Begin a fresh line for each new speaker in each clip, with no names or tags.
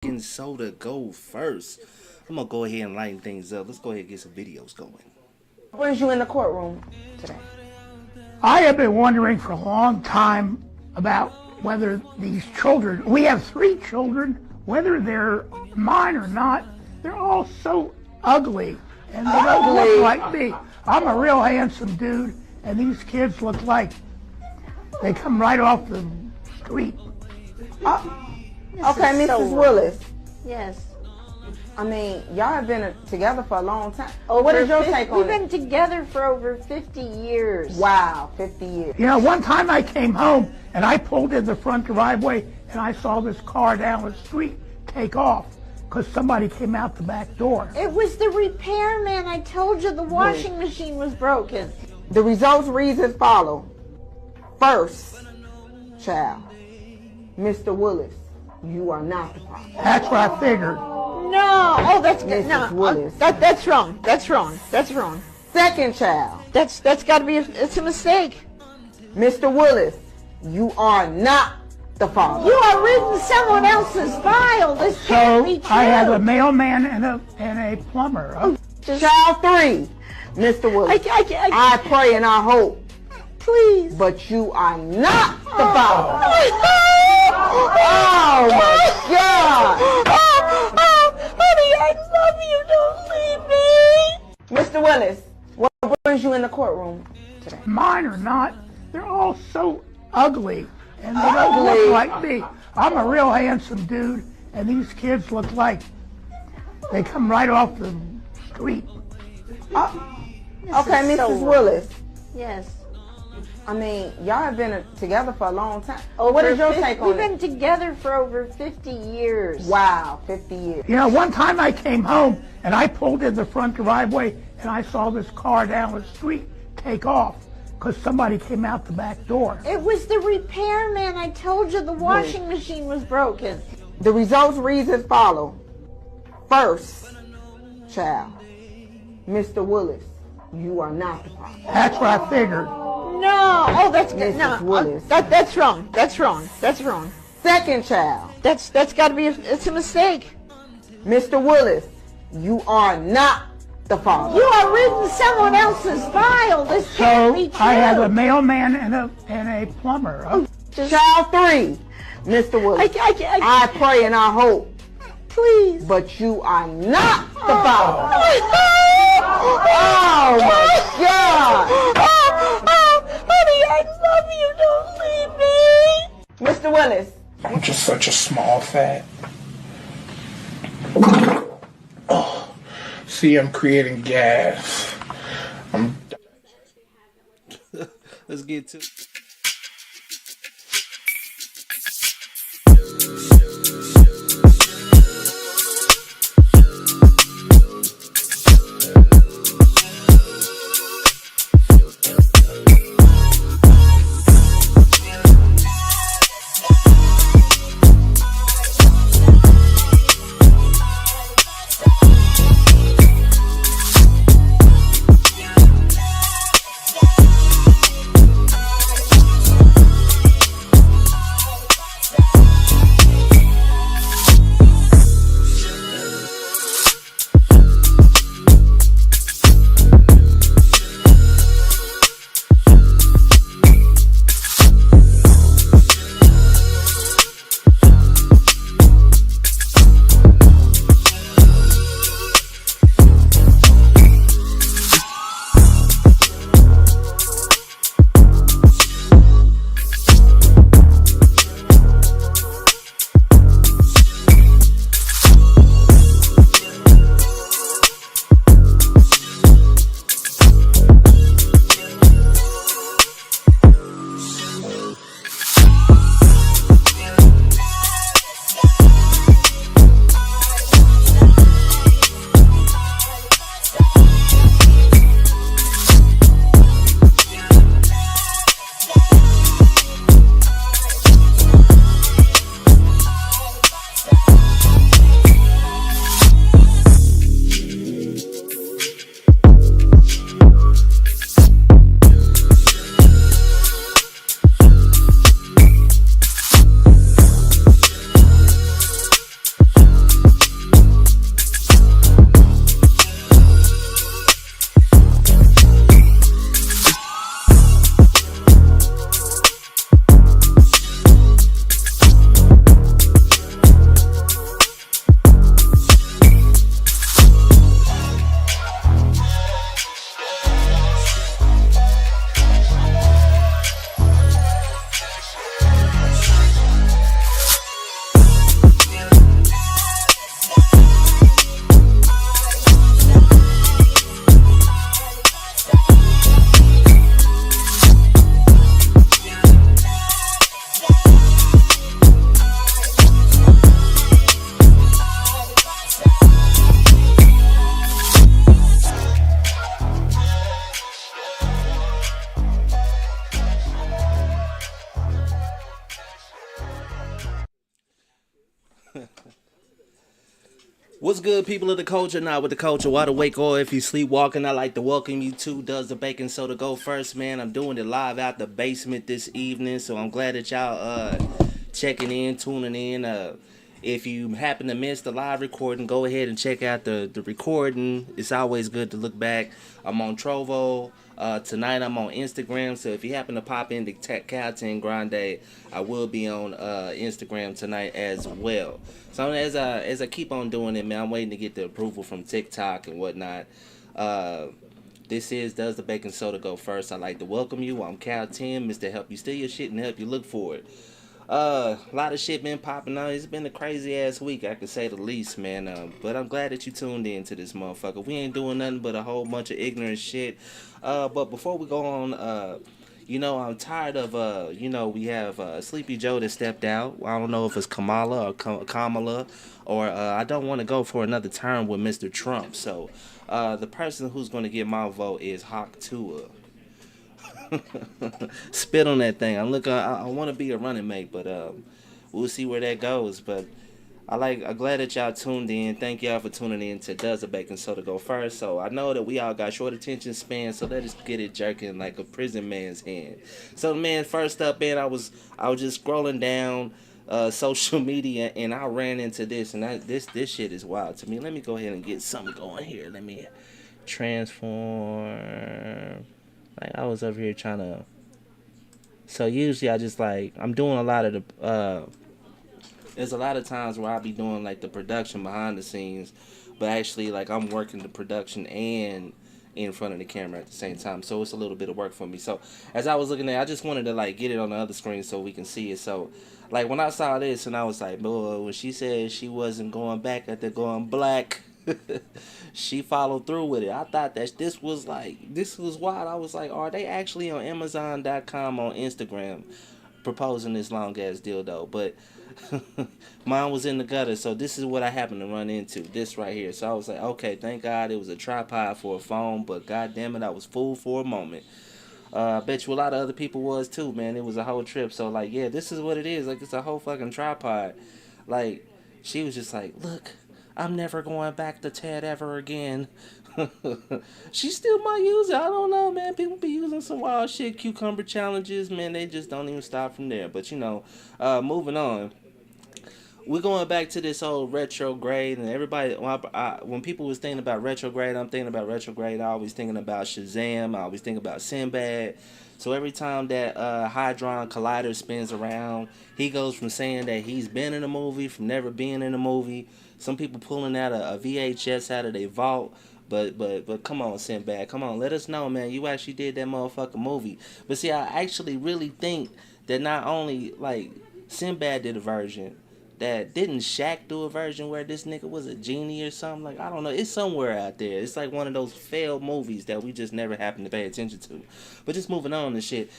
Soda go first. I'm gonna go ahead and lighten things up. Let's go ahead and get some videos going.
What brings you in the courtroom today?
I have been wondering for a long time about whether these children, we have 3 children, whether they're mine or not, they're all so ugly and they don't look like me. I'm a real handsome dude and these kids look like they come right off the street.
Okay, Mrs. Willis.
Yes.
I mean, y'all have been together for a long time. What is your take on
We've
it?
been together for over 50 years.
Wow, 50 years.
You know, one time I came home and I pulled in the front driveway and I saw this car down the street take off because somebody came out the back door.
It was the repairman. I told you the washing machine was broken.
The results reads as follow. First child, Mr. Willis, you are not the father.
That's what I figured.
No. Oh, that's good.
Mrs.
No,
Willis.
that's wrong. That's wrong. That's wrong.
Second child,
That's got to be. It's a mistake.
Mr. Willis, you are not the father.
You are reading someone else's file. This can't be
So
true.
I have a mailman and a plumber.
Child 3, Mr. Willis, I pray and I hope,
Please.
but you are not the father. Oh my God!
Honey, I love you. Don't leave me.
Mr. Willis, what brings you in the courtroom today?
Mine or not, they're all so ugly and they don't look like me. I'm a real handsome dude and these kids look like they come right off the street.
Okay,
is so
Mrs. Willis.
Yes.
I mean, y'all have been together for a long time.
Over
What is your
50
take on
We've
it?
been together for over 50 years.
Wow, 50 years.
You know, one time I came home and I pulled in the front driveway and I saw this car down the street take off because somebody came out the back door.
It was the repairman. I told you the washing machine was broken.
The results reads as follow. First child, Mr. Willis, you are not the father.
That's what I figured.
No. Oh, that's good.
Mrs.
No,
Willis.
that's wrong. That's wrong. That's wrong.
Second child,
That's got to be. It's a mistake.
Mr. Willis, you are not the father.
You are reading someone else's file. This can't
So
be true.
I have a mailman and a plumber.
Child 3, Mr. Willis, I pray and I hope,
Please.
but you are not the father. Oh my God!
Honey, I love you. Don't leave me.
Mr. Willis,
I'm just such a small fat. Oh, see, I'm creating gas.
Let's get to What's good, people of the culture? Not with the culture. Wide awake, or if you sleepwalking, I like to welcome you to Does the Bacon Soda Go First, man? I'm doing it live out the basement this evening, so I'm glad that y'all checking in, tuning in. If you happen to miss the live recording, go ahead and check out the recording. It's always good to look back. I'm on Trovo. Tonight I'm on Instagram, so if you happen to pop into Cal 10 Grande, I will be on Instagram tonight as well. So as I keep on doing it, man, I'm waiting to get the approval from TikTok and whatnot. This is Does the Bacon Soda Go First? I'd like to welcome you. I'm Cal 10, Mr. Help You Steal Your Shit and help you look for it. A lot of shit been popping on. It's been a crazy ass week, I could say the least, man. But I'm glad that you tuned in to this motherfucker. We ain't doing nothing but a whole bunch of ignorant shit. But before we go on, I'm tired of, we have Sleepy Joe that stepped out. I don't know if it's Kamala or Kamala, or I don't want to go for another term with Mr. Trump. So the person who's going to get my vote is Hawk Tua. Spit on that thing. I want to be a running mate, but we'll see where that goes. But I'm glad that y'all tuned in. Thank y'all for tuning in to Does the Bacon Soda Go First? So I know that we all got short attention span, so let us get it jerking like a prison man's hand. So man, first up, man, I was just scrolling down social media and I ran into this, and this shit is wild to me. Let me go ahead and get something going here. Let me transform. Like, I was over here trying to. So usually I just I'm doing a lot of the. There's a lot of times where I'll be doing like the production behind the scenes, but actually I'm working the production and in front of the camera at the same time. So it's a little bit of work for me. So as I was looking at, I just wanted to get it on the other screen so we can see it. So when I saw this and I was like, boy, when she said she wasn't going back after going black. She followed through with it. I thought that this was wild. I was like, are they actually on Amazon.com on Instagram proposing this long ass dildo? But mine was in the gutter, so this is what I happened to run into. This right here. So I was like, okay, thank God it was a tripod for a phone, but god damn it, I was fooled for a moment. I bet you a lot of other people was too, man. It was a whole trip. So yeah, this is what it is. It's a whole fucking tripod. She was just like, look, I'm never going back to Ted ever again. She still might use it. I don't know, man. People be using some wild shit. Cucumber challenges, man. They just don't even stop from there. But, moving on. We're going back to this old retrograde. And everybody, when people was thinking about retrograde, I'm thinking about retrograde. I always thinking about Shazam. I always think about Sinbad. So every time that Hadron Collider spins around, he goes from saying that he's been in a movie, from never being in a movie. Some people pulling out a VHS out of their vault. But come on, Sinbad. Come on, let us know, man. You actually did that motherfucking movie. But see, I actually really think that not only, Sinbad did a version, that didn't Shaq do a version where this nigga was a genie or something? I don't know. It's somewhere out there. It's like one of those failed movies that we just never happen to pay attention to. But just moving on and shit.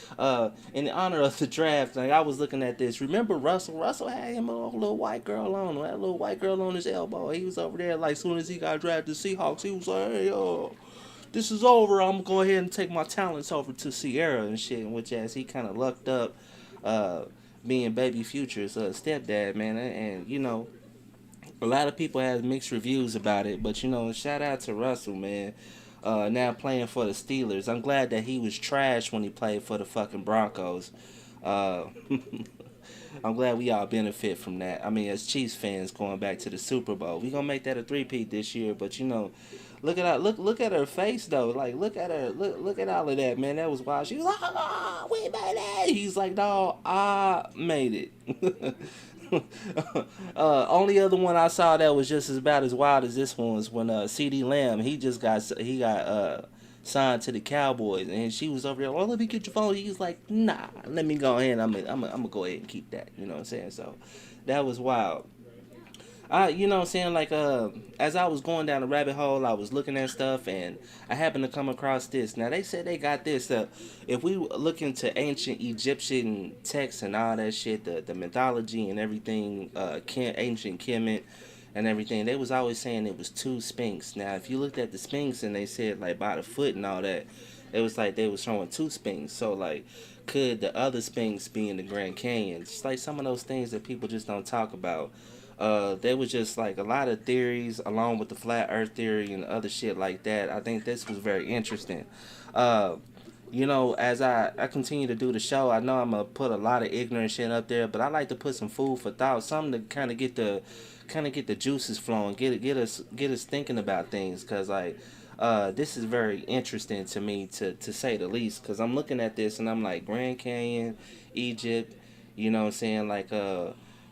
In the honor of the draft, I was looking at this. Remember Russell? Russell had him a little white girl on. That little white girl on his elbow. He was over there, as soon as he got drafted to Seahawks, he was like, hey, this is over. I'm going to go ahead and take my talents over to Sierra and shit. Which as he kind of lucked up, being Baby Future's stepdad, man, and a lot of people have mixed reviews about it, but shout out to Russell, man. Now playing for the Steelers. I'm glad that he was trash when he played for the fucking Broncos. I'm glad we all benefit from that. I mean, as Chiefs fans going back to the Super Bowl, we gonna make that a three-peat this year, but look at her face though. Look at her. Look at all of that, man. That was wild. She was like, "Oh, we made it." He's like, "No, I made it." Only other one I saw that was just about as wild as this one was when CeeDee Lamb. He got signed to the Cowboys, and she was over there. Oh, let me get your phone. He's like, nah, let me go ahead. I'm gonna go ahead and keep that. You know what I'm saying? So that was wild. You know what I'm saying, as I was going down the rabbit hole, I was looking at stuff, and I happened to come across this. Now, they said they got this, if we look into ancient Egyptian texts and all that shit, the mythology and everything, ancient Kemet and everything, they was always saying it was two Sphinx. Now, if you looked at the Sphinx and they said, by the foot and all that, it was like they was showing two Sphinx. So, could the other Sphinx be in the Grand Canyon? Just some of those things that people just don't talk about. there was just like a lot of theories along with the flat earth theory and other shit like that. I think this was very interesting. Uh, as I continue to do the show, I know I'm gonna put a lot of ignorant shit up there, but I like to put some food for thought, something to kind of get the juices flowing, get us thinking about things, cause like this is very interesting to me to say the least, cause I'm looking at this and I'm like Grand Canyon, Egypt, you know what I'm saying, like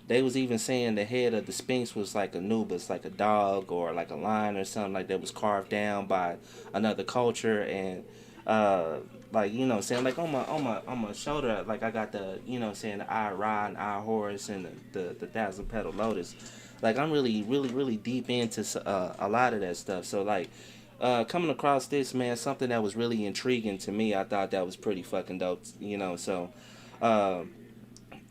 they was even saying the head of the Sphinx was like Anubis, like a dog or like a lion or something like that was carved down by another culture. And uh like saying like on my shoulder, like I got the saying the eye Ra and eye Horus and the thousand petal lotus. Like I'm really really really deep into a lot of that stuff. So like coming across this, man, something that was really intriguing to me. I thought that was pretty fucking dope. So uh,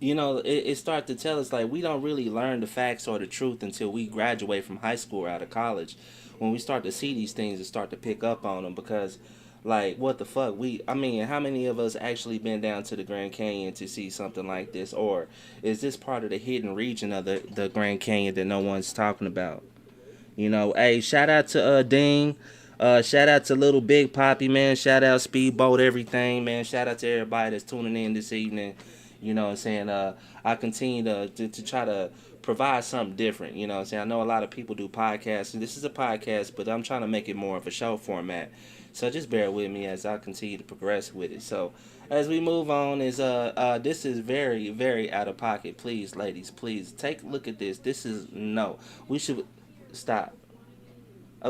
it started to tell us like we don't really learn the facts or the truth until we graduate from high school or out of college. When we start to see these things and start to pick up on them, because like what the fuck, I mean, how many of us actually been down to the Grand Canyon to see something like this, or is this part of the hidden region of the Grand Canyon that no one's talking about? Hey, shout out to Ding. Shout out to Little Big Poppy, man. Shout out Speedboat, everything, man. Shout out to everybody that's tuning in this evening. You know what I'm saying? I continue to try to provide something different. You know what I'm saying? I know a lot of people do podcasts, and this is a podcast, but I'm trying to make it more of a show format. So just bear with me as I continue to progress with it. So as we move on, this is very, very out of pocket. Please, ladies, please take a look at this. This is no. We should stop.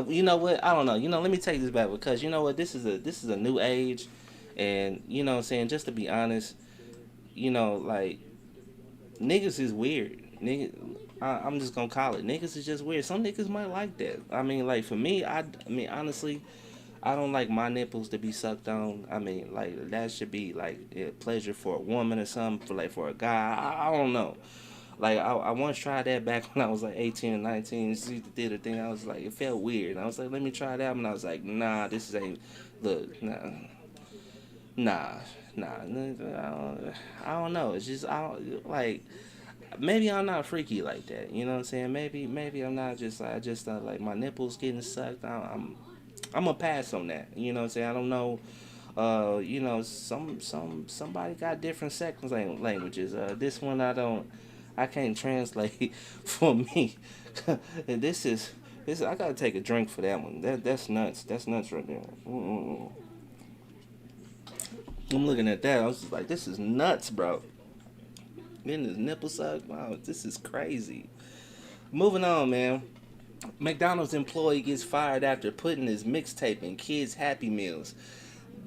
You know what? I don't know. Let me take this back, because you know what? This is a new age, and you know what I'm saying, just to be honest, like niggas is weird. I'm just gonna call it. Niggas is just weird. Some niggas might like that. I mean, like for me, I mean honestly, I don't like my nipples to be sucked on. I mean, like that should be like a pleasure for a woman or something. For a guy, I don't know. Like I once tried that back when I was like 18 and 19. See the theater thing. I was like, it felt weird. And I was like, let me try that. And I was like, nah, this ain't. Look, nah. I don't know. It's just I don't like. Maybe I'm not freaky like that. You know what I'm saying? Maybe I'm not just like I just like my nipples getting sucked. I'm gonna pass on that. You know what I'm saying? I don't know. Somebody got different second languages. This one I can't translate for me. And this I gotta take a drink for that one. That's nuts. That's nuts right there. Mm-mm. I'm looking at that. I was just like, this is nuts, bro. Getting his nipple sucked. Wow, this is crazy. Moving on, man. McDonald's employee gets fired after putting his mixtape in kids' Happy Meals.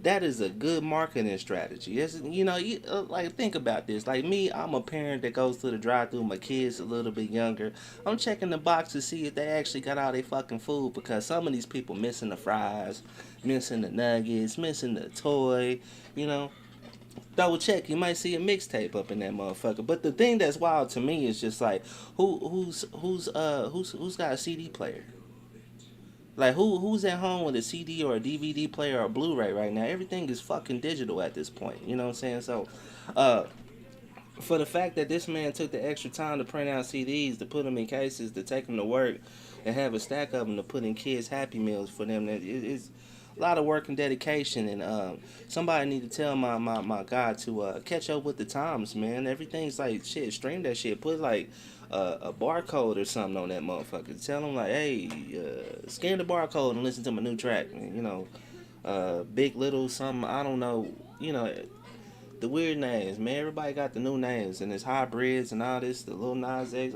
That is a good marketing strategy. Like think about this. Like me, I'm a parent that goes to the drive-thru. My kids a little bit younger. I'm checking the box to see if they actually got all their fucking food, because some of these people missing the fries, missing the nuggets, missing the toy. Double check. You might see a mixtape up in that motherfucker. But the thing that's wild to me is just like who's got a CD player? Like who's at home with a CD or a DVD player or a Blu-ray right now? Everything is fucking digital at this point. You know what I'm saying? So, for the fact that this man took the extra time to print out CDs, to put them in cases, to take them to work, and have a stack of them to put in kids' Happy Meals for them, it's a lot of work and dedication. And somebody need to tell my guy to catch up with the times, man. Everything's like shit. Stream that shit. Put like a barcode or something on that motherfucker. Tell them like, hey, scan the barcode and listen to my new track. Big Little something. I don't know. The weird names, man. Everybody got the new names, and it's hybrids and all this. The Lil Nas X.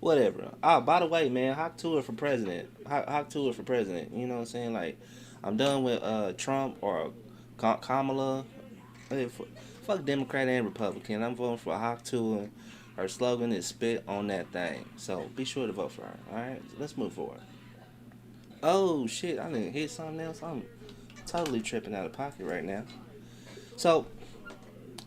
Whatever. Oh, by the way, man, Hawk Tour for president. Hawk Tour for president. You know what I'm saying? Like, I'm done with Trump or Kamala. Fuck Democrat and Republican. I'm voting for Hawk Tour. Her slogan is "Spit on that thing." So be sure to vote for her. All right, let's move forward. Oh shit, I didn't hit something else. I'm totally tripping out of pocket right now. So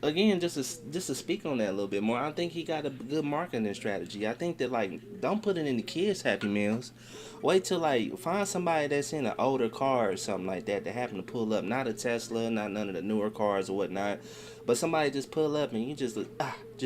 again, just to speak on that a little bit more, I think he got a good marketing strategy. I think that like don't put it in the kids' Happy Meals. Wait till like find somebody that's in an older car or something like that happen to pull up. Not a Tesla, not none of the newer cars or whatnot, but somebody just pull up and you just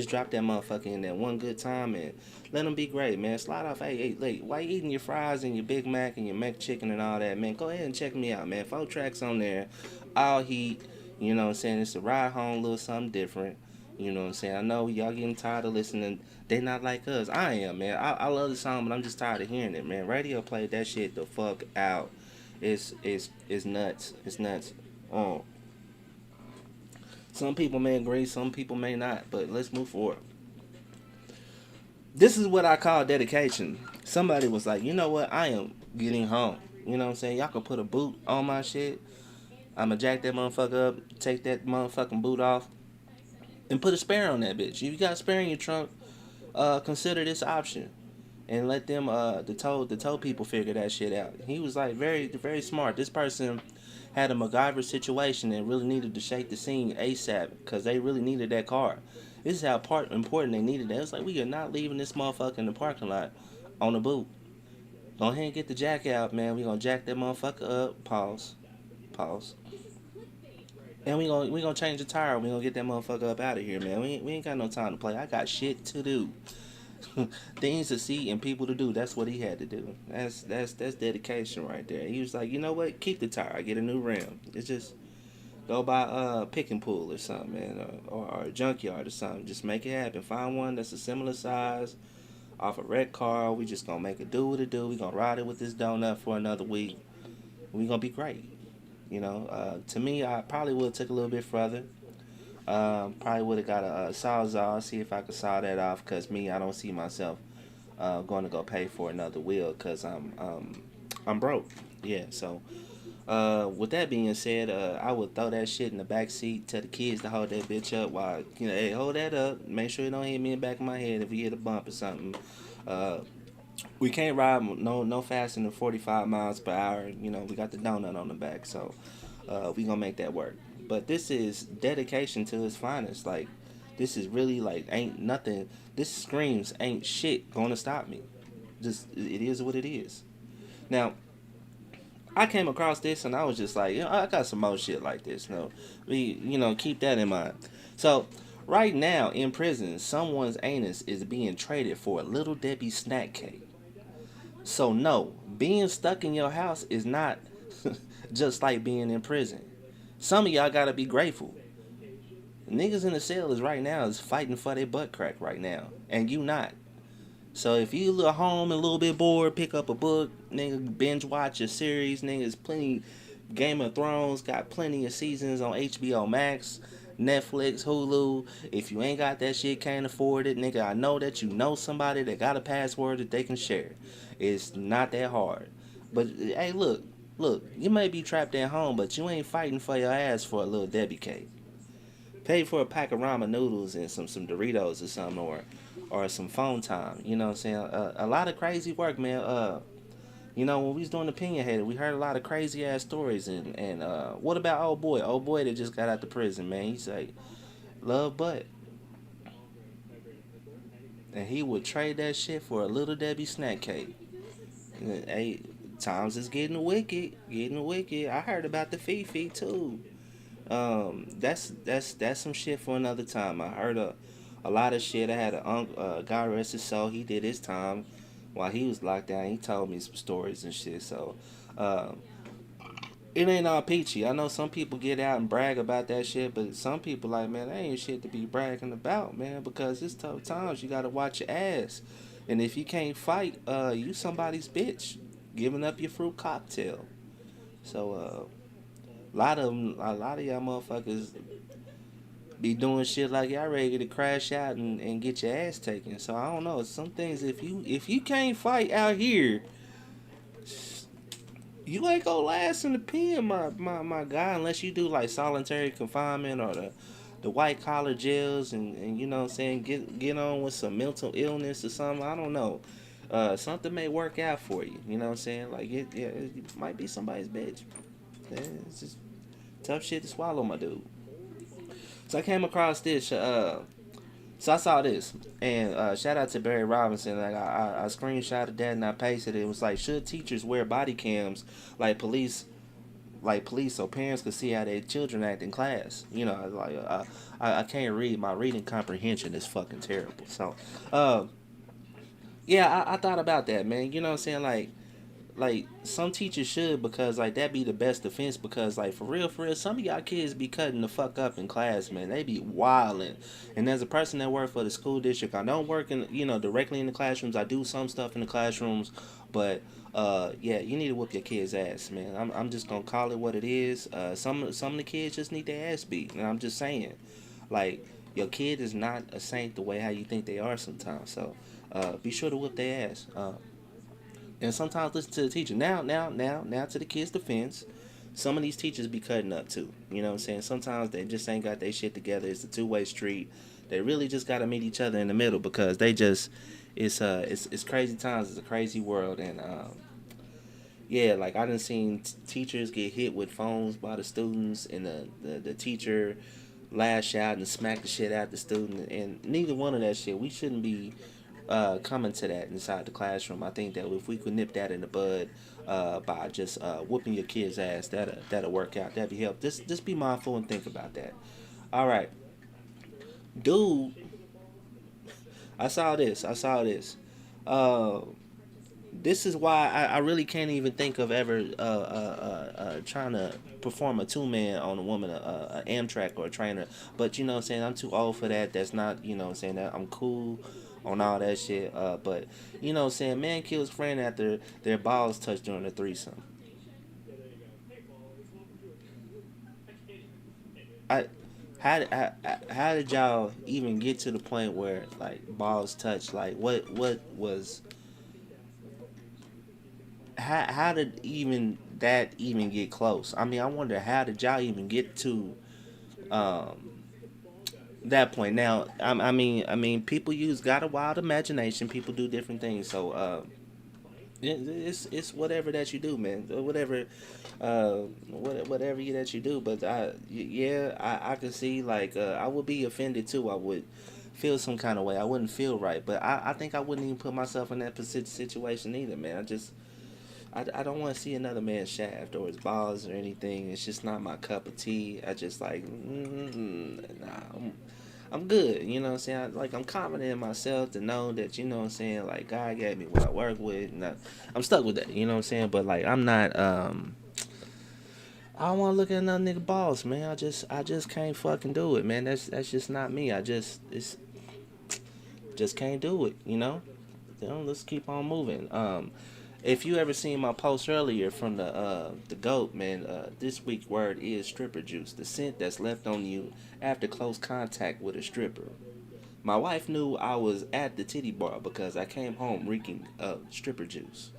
drop that motherfucker in there one good time and let them be great, man. Slide off, hey, like, why you eating your fries and your Big Mac and your Mac chicken and all that, man? Go ahead and check me out, man. 4 tracks on there, all heat. You know what I'm saying? It's a ride home, a little something different. You know what I'm saying? I know y'all getting tired of listening. They not like us. I am, man. I love the song, but I'm just tired of hearing it, man. Radio played that shit the fuck out. It's nuts. It's nuts. Some people may agree, some people may not, but let's move forward. This is what I call dedication. Somebody was like, you know what? I am getting home. You know what I'm saying? Y'all can put a boot on my shit. I'ma jack that motherfucker up, take that motherfucking boot off, and put a spare on that bitch. If you got a spare in your trunk, consider this option, and let them the tow people figure that shit out. He was like very smart. This person had a MacGyver situation and really needed to shake the scene ASAP because they really needed that car. This is how important they needed that. It was like, we are not leaving this motherfucker in the parking lot on the boot. Go ahead and get the jack out, man. We gonna jack that motherfucker up. Pause. And we gonna change the tire. We gonna get that motherfucker up out of here, man. We ain't got no time to play. I got shit to do. Things to see and people to do. That's what he had to do. That's dedication right there. He was like, you know what? Keep the tire. I get a new rim. It's just go by Pick and Pull or something, man, or a junkyard or something. Just make it happen. Find one that's a similar size off a red car. We just gonna make it do what it do. We gonna ride it with this donut for another week. We gonna be great. You know, to me, I probably would have took a little bit further. Probably would have got a sawzall, see if I could saw that off. Cause me, I don't see myself going to go pay for another wheel. Cause I'm broke. Yeah. So with that being said, I would throw that shit in the back seat, tell the kids to hold that bitch up while hey, hold that up. Make sure it don't hit me in the back of my head if we hit a bump or something. We can't ride no faster than 45 miles per hour. You know, we got the donut on the back, so we gonna make that work. But this is dedication to its finest. Like, this is really like ain't nothing. This screams ain't shit gonna stop me. Just it is what it is. Now, I came across this and I was just like, I got some more shit like this. Keep that in mind. So. Right now, in prison, someone's anus is being traded for a Little Debbie snack cake. So no, being stuck in your house is not just like being in prison. Some of y'all gotta be grateful. Niggas in the cell is fighting for their butt crack right now, and you not. So if you look home and a little bit bored, pick up a book, nigga, binge watch a series. Niggas plenty. Game of Thrones got plenty of seasons on HBO Max. Netflix, Hulu. If you ain't got that shit, can't afford it, nigga, I know that you know somebody that got a password that they can share. It's not that hard. But hey, look, you may be trapped at home, but you ain't fighting for your ass for a Little Debbie cake. Pay for a pack of ramen noodles and some Doritos or something, or some phone time. You know what I'm saying? A lot of crazy work, man. When we was doing Opinion Hater, we heard a lot of crazy ass stories. And what about old boy that just got out the prison, man? He say, love butt. And he would trade that shit for a Little Debbie snack cake. And, hey, times is getting wicked. I heard about the Fifi too. That's some shit for another time. I heard a lot of shit. I had an uncle, God rest his soul, he did his time. While he was locked down, he told me some stories and shit. So, it ain't all peachy. I know some people get out and brag about that shit, but some people like, man, that ain't shit to be bragging about, man, because it's tough times. You gotta watch your ass. And if you can't fight, you somebody's bitch, giving up your fruit cocktail. So, a lot of y'all motherfuckers be doing shit like y'all ready to crash out and get your ass taken. So I don't know. Some things, if you can't fight out here, you ain't gonna last in the pen, my guy, unless you do like solitary confinement or the white collar jails and you know what I'm saying, get on with some mental illness or something. I don't know. Something may work out for you. You know what I'm saying? Like it might be somebody's bitch. It's just tough shit to swallow, my dude. So I came across this. So I saw this, and shout out to Barry Robinson. Like I screenshotted that and I pasted it. It was like, should teachers wear body cams like police, so parents could see how their children act in class? You know, like I can't read. My reading comprehension is fucking terrible. So, yeah, I thought about that, man. You know what I'm saying? Like some teachers should, because like that be the best defense, because like for real, some of y'all kids be cutting the fuck up in class, man. They be wilding. And as a person that work for the school district, I don't work in, directly in the classrooms. I do some stuff in the classrooms, but yeah, you need to whoop your kids ass, man. I'm just gonna call it what it is. Some of the kids just need their ass beat, and I'm just saying, like, your kid is not a saint the way how you think they are sometimes. So be sure to whoop their ass. And sometimes listen to the teacher. Now to the kids' defense, some of these teachers be cutting up too. You know what I'm saying? Sometimes they just ain't got their shit together. It's a two-way street. They really just gotta meet each other in the middle, because they just it's crazy times. It's a crazy world. And yeah, like I done seen teachers get hit with phones by the students, and the teacher lash out and smack the shit out the student, and neither one of that shit. We shouldn't be coming to that inside the classroom. I think that if we could nip that in the bud by just whooping your kid's ass, that'll work out. That'd be help. Just be mindful and think about that. All right, dude. I saw this. This is why I really can't even think of ever trying to perform a two-man on a woman, a Amtrak or a trainer. But you know what I'm saying, I'm too old for that. That's not, you know what I'm saying, that I'm cool on all that shit. But you know what I'm saying, man kills friend after their balls touch during a threesome. I how did y'all even get to the point where like balls touch? Like what was, how did even that even get close? I mean, I wonder, how did y'all even get to that point? Now, I mean, people got a wild imagination. People do different things. So, it's whatever that you do, man. Whatever, whatever that you do. But I can see, like, I would be offended too. I would feel some kind of way. I wouldn't feel right. But I think I wouldn't even put myself in that situation either, man. I don't want to see another man's shaft or his balls or anything. It's just not my cup of tea. I just like, nah, I'm good. You know what I'm saying? I'm confident in myself to know that, you know what I'm saying, like, God gave me what I work with. And I'm stuck with that, you know what I'm saying? But, like, I'm not, I don't want to look at another nigga balls, man. I just can't fucking do it, man. That's just not me. Just can't do it, you know? Let's keep on moving. If you ever seen my post earlier from the GOAT, man, this week's word is stripper juice, the scent that's left on you after close contact with a stripper. My wife knew I was at the titty bar because I came home reeking of stripper juice.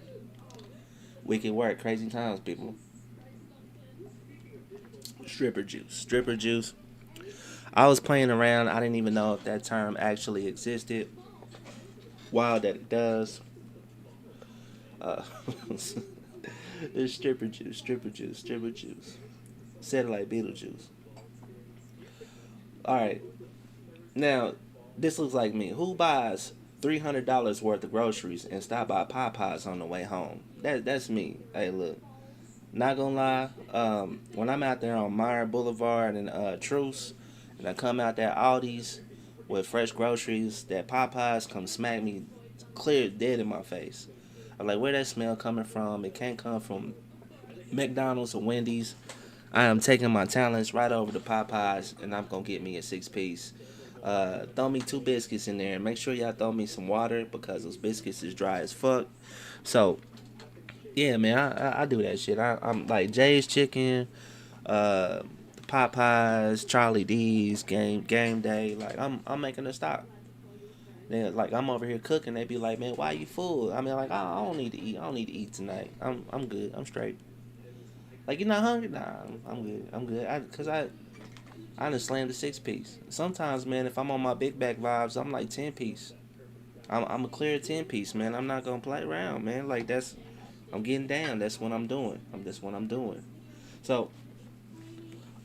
Wicked word, crazy times, people. Stripper juice. I was playing around. I didn't even know if that term actually existed. Wild that it does. There's stripper juice. Said it like Beetlejuice. Alright. Now, this looks like me. Who buys $300 worth of groceries and stop by Popeyes on the way home? That's me. Hey, look. Not gonna lie. When I'm out there on Meyer Boulevard and Truce, and I come out there Aldi's with fresh groceries, that Popeyes come smack me clear dead in my face. I'm like, where that smell coming from? It can't come from McDonald's or Wendy's. I am taking my talents right over to Popeyes, and I'm going to get me a 6-piece. Throw me 2 biscuits in there. Make sure y'all throw me some water, because those biscuits is dry as fuck. So, yeah, man, I do that shit. I'm like Jay's Chicken, Popeyes, Charlie D's, Game Day. Like, I'm making a stop. Then, like, I'm over here cooking. They be like, man, why you full? I mean, like, I don't need to eat. I don't need to eat tonight. I'm good. I'm straight. Like, you're not hungry? Nah, I'm good. Cause I done slammed a 6-piece. Sometimes, man, if I'm on my big back vibes, I'm like 10-piece. I'm a clear 10-piece, man. I'm not gonna play around, man. Like, I'm getting down. That's what I'm doing. That's what I'm doing. So,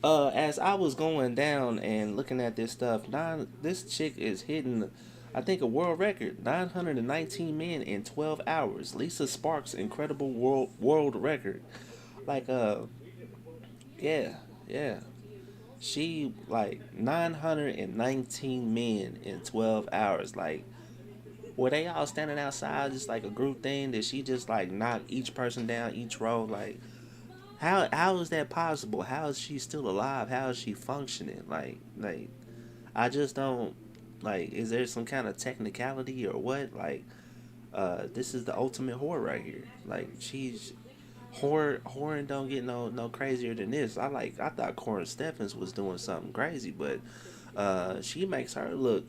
As I was going down and looking at this stuff, this chick is hitting, I think, a world record: 919 men in 12 hours. Lisa Sparks' incredible world record. Like, yeah, yeah. She like 919 men in 12 hours. Like, were they all standing outside just like a group thing? Did she just like knock each person down each row? Like, how is that possible? How is she still alive? How is she functioning? Like I just don't like. Is there some kind of technicality or what? Like, this is the ultimate whore right here. Like, she's whoring don't get no crazier than this. I thought Corin Steffens was doing something crazy, but she makes her look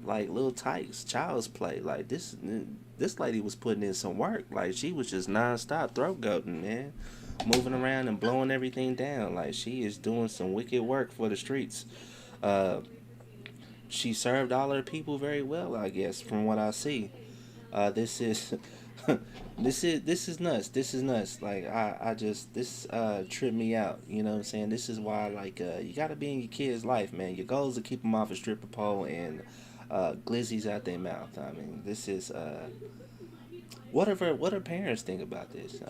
like little tykes, child's play. Like, this lady was putting in some work. Like, she was just nonstop throat goating, man, moving around and blowing everything down. Like, she is doing some wicked work for the streets. Uh, she served all her people very well, I guess, from what I see. This is this is nuts. This is nuts. Like, I just this tripped me out. You know what I'm saying? This is why, like, you gotta be in your kid's life, man. Your goal is to keep them off a stripper pole and glizzies out their mouth. I mean, this is what her parents think about this.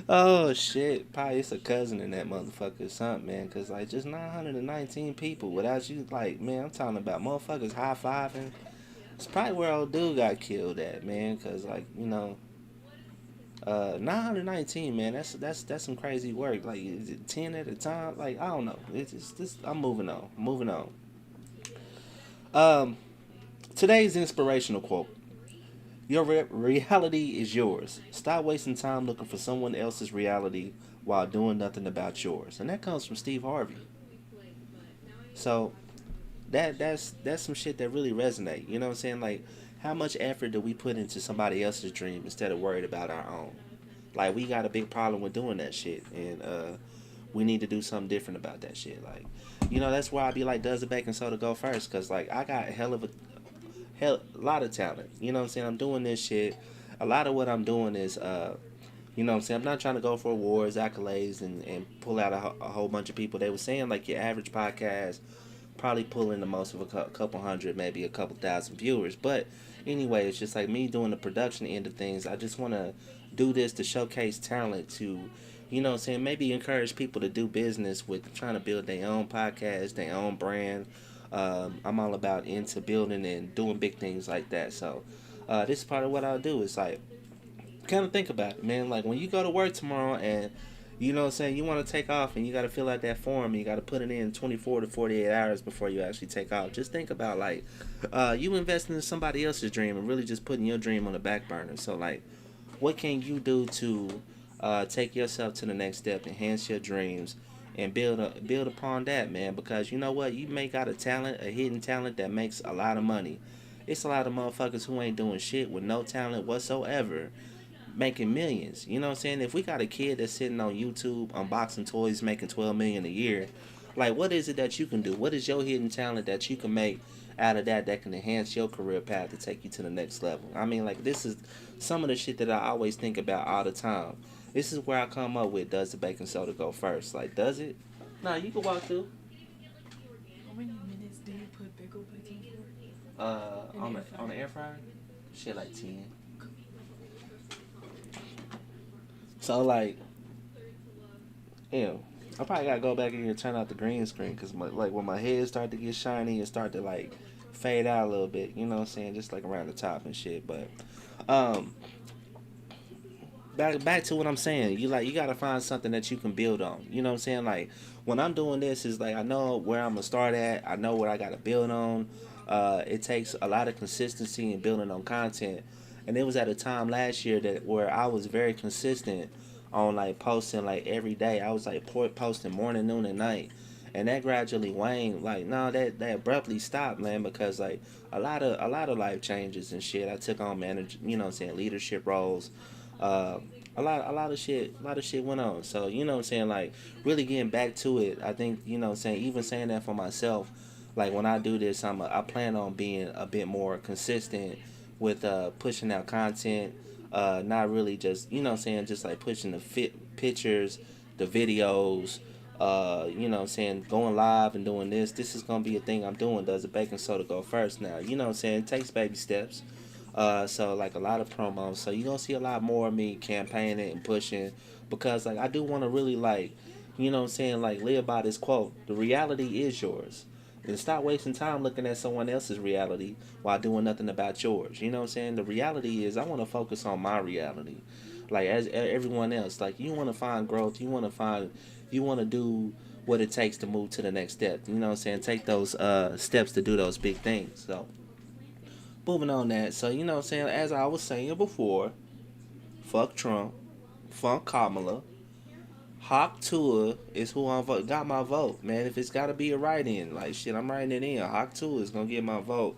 Oh shit, probably it's a cousin in that motherfucker or something, man. Cause like, just 919 people without you, like, man, I'm talking about motherfuckers high fiving. It's probably where old dude got killed at, man. Cause like, 919, man. That's some crazy work. Like, is it 10 at a time? Like, I don't know. It's just, I'm moving on. Moving on. Um, Today's inspirational quote: Your reality is yours. Stop wasting time looking for someone else's reality while doing nothing about yours. And that comes from Steve Harvey. So that's some shit that really resonate. You know what I'm saying? Like, how much effort do we put into somebody else's dream instead of worried about our own? Like, we got a big problem with doing that shit, and we need to do something different about that shit. Like, that's why I be like, does the baking soda go first? Cause like, I got a lot of talent. You know what I'm saying? I'm doing this shit. A lot of what I'm doing is, you know what I'm saying? I'm not trying to go for awards, accolades, and pull out a whole bunch of people. They were saying, like, your average podcast probably pull in the most of a couple hundred, maybe a couple thousand viewers. But anyway, it's just like me doing the production end of things. I just want to do this to showcase talent, to, you know what I'm saying, maybe encourage people to do business with trying to build their own podcast, their own brand. I'm all about into building and doing big things like that. So this is part of what I'll do. Is like, kind of think about it, man. Like, when you go to work tomorrow and, you know what I'm saying, you want to take off and you got to fill out that form and you got to put it in 24 to 48 hours before you actually take off. Just think about, like, you investing in somebody else's dream and really just putting your dream on the back burner. So, like, what can you do to take yourself to the next step, enhance your dreams, and build upon that, man? Because you know what, you may got a hidden talent that makes a lot of money. It's a lot of motherfuckers who ain't doing shit with no talent whatsoever, making millions. You know what I'm saying? If we got a kid that's sitting on YouTube unboxing toys, making 12 million a year, like, what is it that you can do? What is your hidden talent that you can make out of that can enhance your career path to take you to the next level? I mean, like, this is some of the shit that I always think about all the time. This is where I come up with, does the baking soda go first? Like, does it? No, you can walk through.
How many minutes do you put pickle baking for?
On the air fryer? Shit, like 10. So, like, I probably gotta go back in here and turn out the green screen, because when my head start to get shiny and start to, like, fade out a little bit, you know what I'm saying, just like around the top and shit. But back to what I'm saying, you gotta find something that you can build on. You know what I'm saying? Like, when I'm doing this, is like, I know where I'm gonna start at, I know what I gotta build on. It takes a lot of consistency in building on content. And it was at a time last year where I was very consistent on, like, posting, like, every day. I was like posting morning, noon, and night, and that gradually waned. Like, no, that abruptly stopped, man, because, like, a lot of life changes and shit. I took on you know what I'm saying, leadership roles. A lot of shit went on. So, you know what I'm saying, like, really getting back to it. I think, you know what I'm saying, even saying that for myself, like, when I do this, I plan on being a bit more consistent with pushing out content, Not really just, you know what I'm saying, just like pushing the fit pictures, the videos, you know what I'm saying, going live and doing this. This is gonna be a thing I'm doing. Does the baking soda go first now? You know what I'm saying? It takes baby steps. So like a lot of promos. So you're gonna see a lot more of me campaigning and pushing because like I do wanna really like, you know what I'm saying, like live by this quote. The reality is yours. And stop wasting time looking at someone else's reality while doing nothing about yours. You know what I'm saying? The reality is I want to focus on my reality. Like as everyone else, like you want to find growth, you want to do what it takes to move to the next step. You know what I'm saying? Take those steps to do those big things. So, moving on that. So, you know what I'm saying? As I was saying before, fuck Trump, fuck Kamala, Hawk Tua is who I got my vote, man. If it's got to be a write-in, like shit, I'm writing it in. Hawk Tua is gonna get my vote.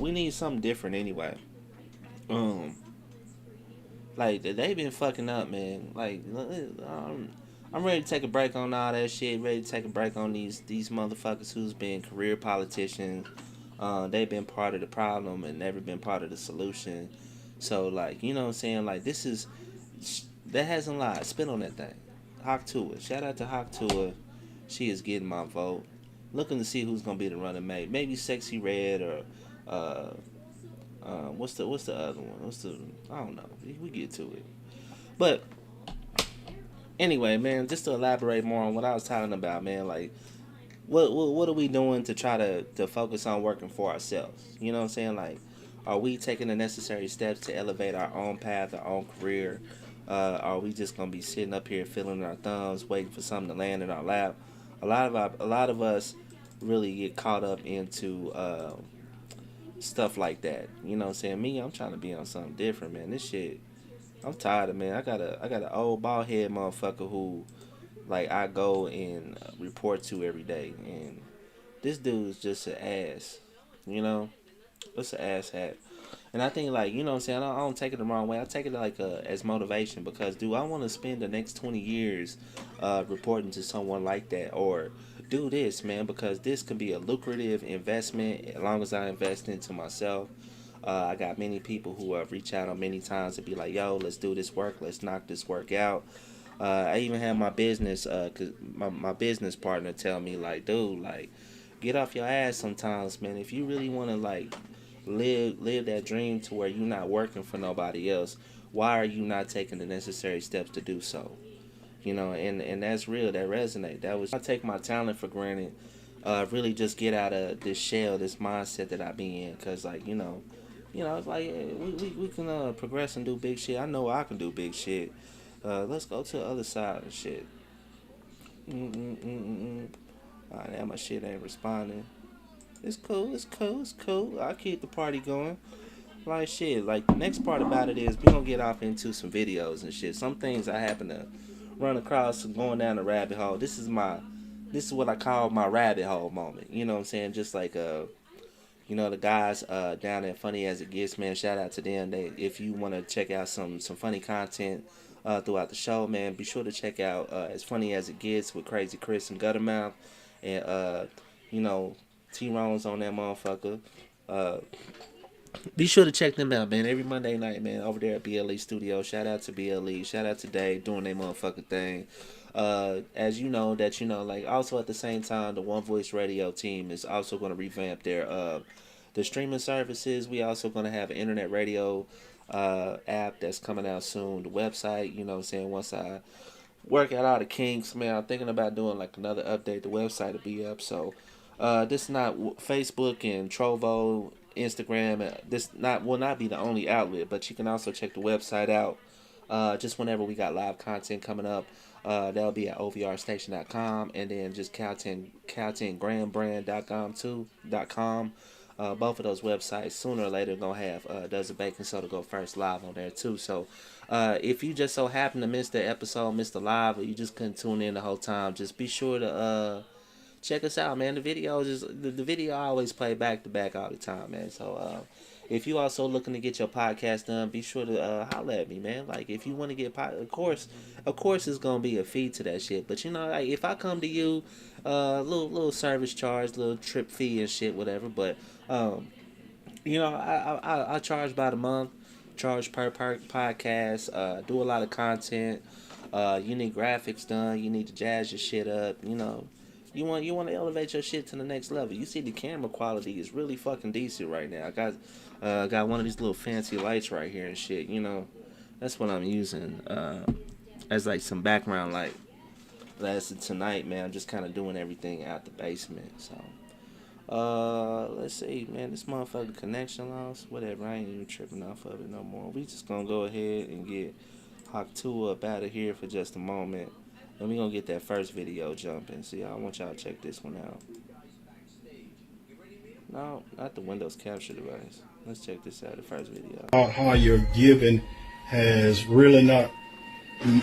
We need something different anyway. Um, like they been fucking up, man. Like, I'm ready to take a break on all that shit. Ready to take a break on these motherfuckers who's been career politicians. They've been part of the problem and never been part of the solution. So like, you know what I'm saying? Like this is that hasn't lied. Spit on that thing. Hawk Tua. Shout out to Hawk Tua. She is getting my vote. Looking to see who's gonna be the running mate. Maybe Sexy Red or what's the other one? I don't know. We get to it. But anyway, man, just to elaborate more on what I was talking about, man, like what are we doing to try to focus on working for ourselves? You know what I'm saying? Like, are we taking the necessary steps to elevate our own path, our own career? Are we just gonna be sitting up here fiddling our thumbs, waiting for something to land in our lap? A lot of us really get caught up into stuff like that. You know what I'm saying? Me, I'm trying to be on something different, man. This shit, I'm tired of, man. I got an old bald head motherfucker who like I go and report to every day, and this dude's just an ass. You know, it's an ass hat. And I think, like, you know what I'm saying, I don't take it the wrong way. I take it like as motivation because, do I want to spend the next 20 years reporting to someone like that? Or do this, man, because this could be a lucrative investment as long as I invest into myself. I got many people who have reached out on many times to be like, yo, let's do this work. Let's knock this work out. I even had my business, my business partner tell me, like, dude, like, get off your ass sometimes, man. If you really want to, like, live that dream to where you're not working for nobody else, why are you not taking the necessary steps to do so? You know, and that's real. That resonate. That was, I take my talent for granted. Really just get out of this shell, this mindset that I be in, cause like you know, it's like we can progress and do big shit. I know I can do big shit. Let's go to the other side of shit. Alright, now my shit ain't responding. It's cool. I'll keep the party going. Like shit, like the next part about it is we gonna get off into some videos and shit. Some things I happen to run across going down the rabbit hole. This is what I call my rabbit hole moment. You know what I'm saying? Just like you know, the guys down at Funny As It Gets, man, shout out to them. If you wanna check out some funny content throughout the show, man, be sure to check out As Funny As It Gets with Crazy Chris and Guttermouth. And you know, T-Rone's on that motherfucker. Be sure to check them out, man. Every Monday night, man, over there at BLE Studio. Shout out to BLE. Shout out to Dave doing their motherfucking thing. As you know, like also at the same time, the One Voice Radio team is also going to revamp their streaming services. We also going to have an internet radio app that's coming out soon. The website, you know what I'm saying, once I work out all the kinks, man, I'm thinking about doing like another update. The website will be up, so this is not Facebook and Trovo, Instagram. This will not be the only outlet, but you can also check the website out. Just whenever we got live content coming up, that'll be at ovrstation.com, and then just Cal10grandbrand.com too. Both of those websites sooner or later gonna have Does the Baking Soda Go First live on there too. So if you just so happen to miss the episode, miss the live, or you just couldn't tune in the whole time, just be sure to check us out, man. The videos is the video I always play back to back all the time, man. So if you also looking to get your podcast done, be sure to holler at me, man. Like if you want to get of course it's gonna be a fee to that shit. But you know, like if I come to you, little service charge, little trip fee and shit, whatever. But you know, I charge by the month. charge per podcast. Do a lot of content. You need graphics done. You need to jazz your shit up. You know, you want to elevate your shit to the next level. You see the camera quality is really fucking decent right now. I got one of these little fancy lights right here and shit. You know, that's what I'm using as like some background light. That's tonight, man. I'm just kind of doing everything out the basement. So, let's see, man. This motherfucker connection lost. Whatever. I ain't even tripping off of it no more. We just gonna go ahead and get Hawk 2 up out of here for just a moment. And we gonna get that first video jumping. See, I want y'all to check this one out. No, not the Windows capture device. Let's check this out, the first video.
How your giving has really not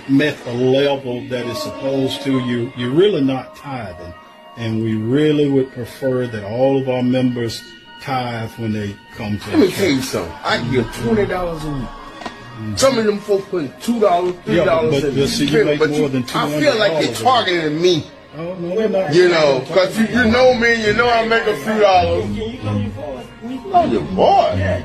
met the level that it's supposed to. You're really not tithing. And we really would prefer that all of our members tithe when they come to
Let me tell you something. I can give $20 a week. Some of them folks putting $2, $3 in
but see, you make more than
I feel like they're targeting me.
Oh, no, they're not.
You know, because you know me, you know I make a few dollars. Oh, your boy.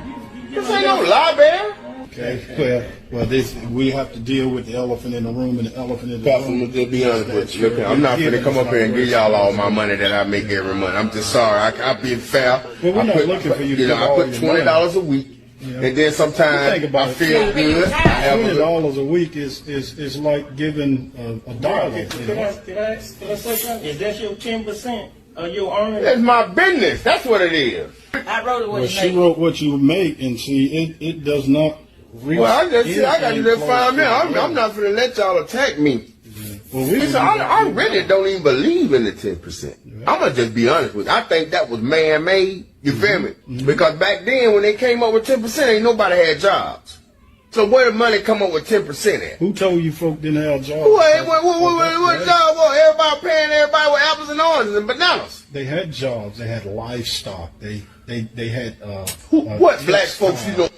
This ain't no lie, bear.
Okay, well, we have to deal with the elephant in the room, and the elephant in the room.
I'm just be honest with you. Look, I'm not gonna come up here and give y'all all my money that I make every month. I'm just sorry. I be fair.
Well, we're not looking for you to
You know, I put $20 a week, and then sometimes I feel good.
$20 a week is like giving a dollar.
Can I say something? Is that your 10% of your earnings?
That's my business. That's what it is.
I wrote it
Well, she wrote what you make, and see, it does not.
Well, I got to just find out. I'm not going to let y'all attack me.
Well,
Listen, I really don't even believe in the 10%. I'm going to just be honest with you. I think that was man-made. You feel me? Because back then, when they came up with 10%, ain't nobody had jobs. So where did money come up with 10% at?
Who told you folk didn't have jobs?
What job was? Everybody paying everybody with apples and oranges and bananas.
They had jobs. They had livestock. They had.
What black folks you know?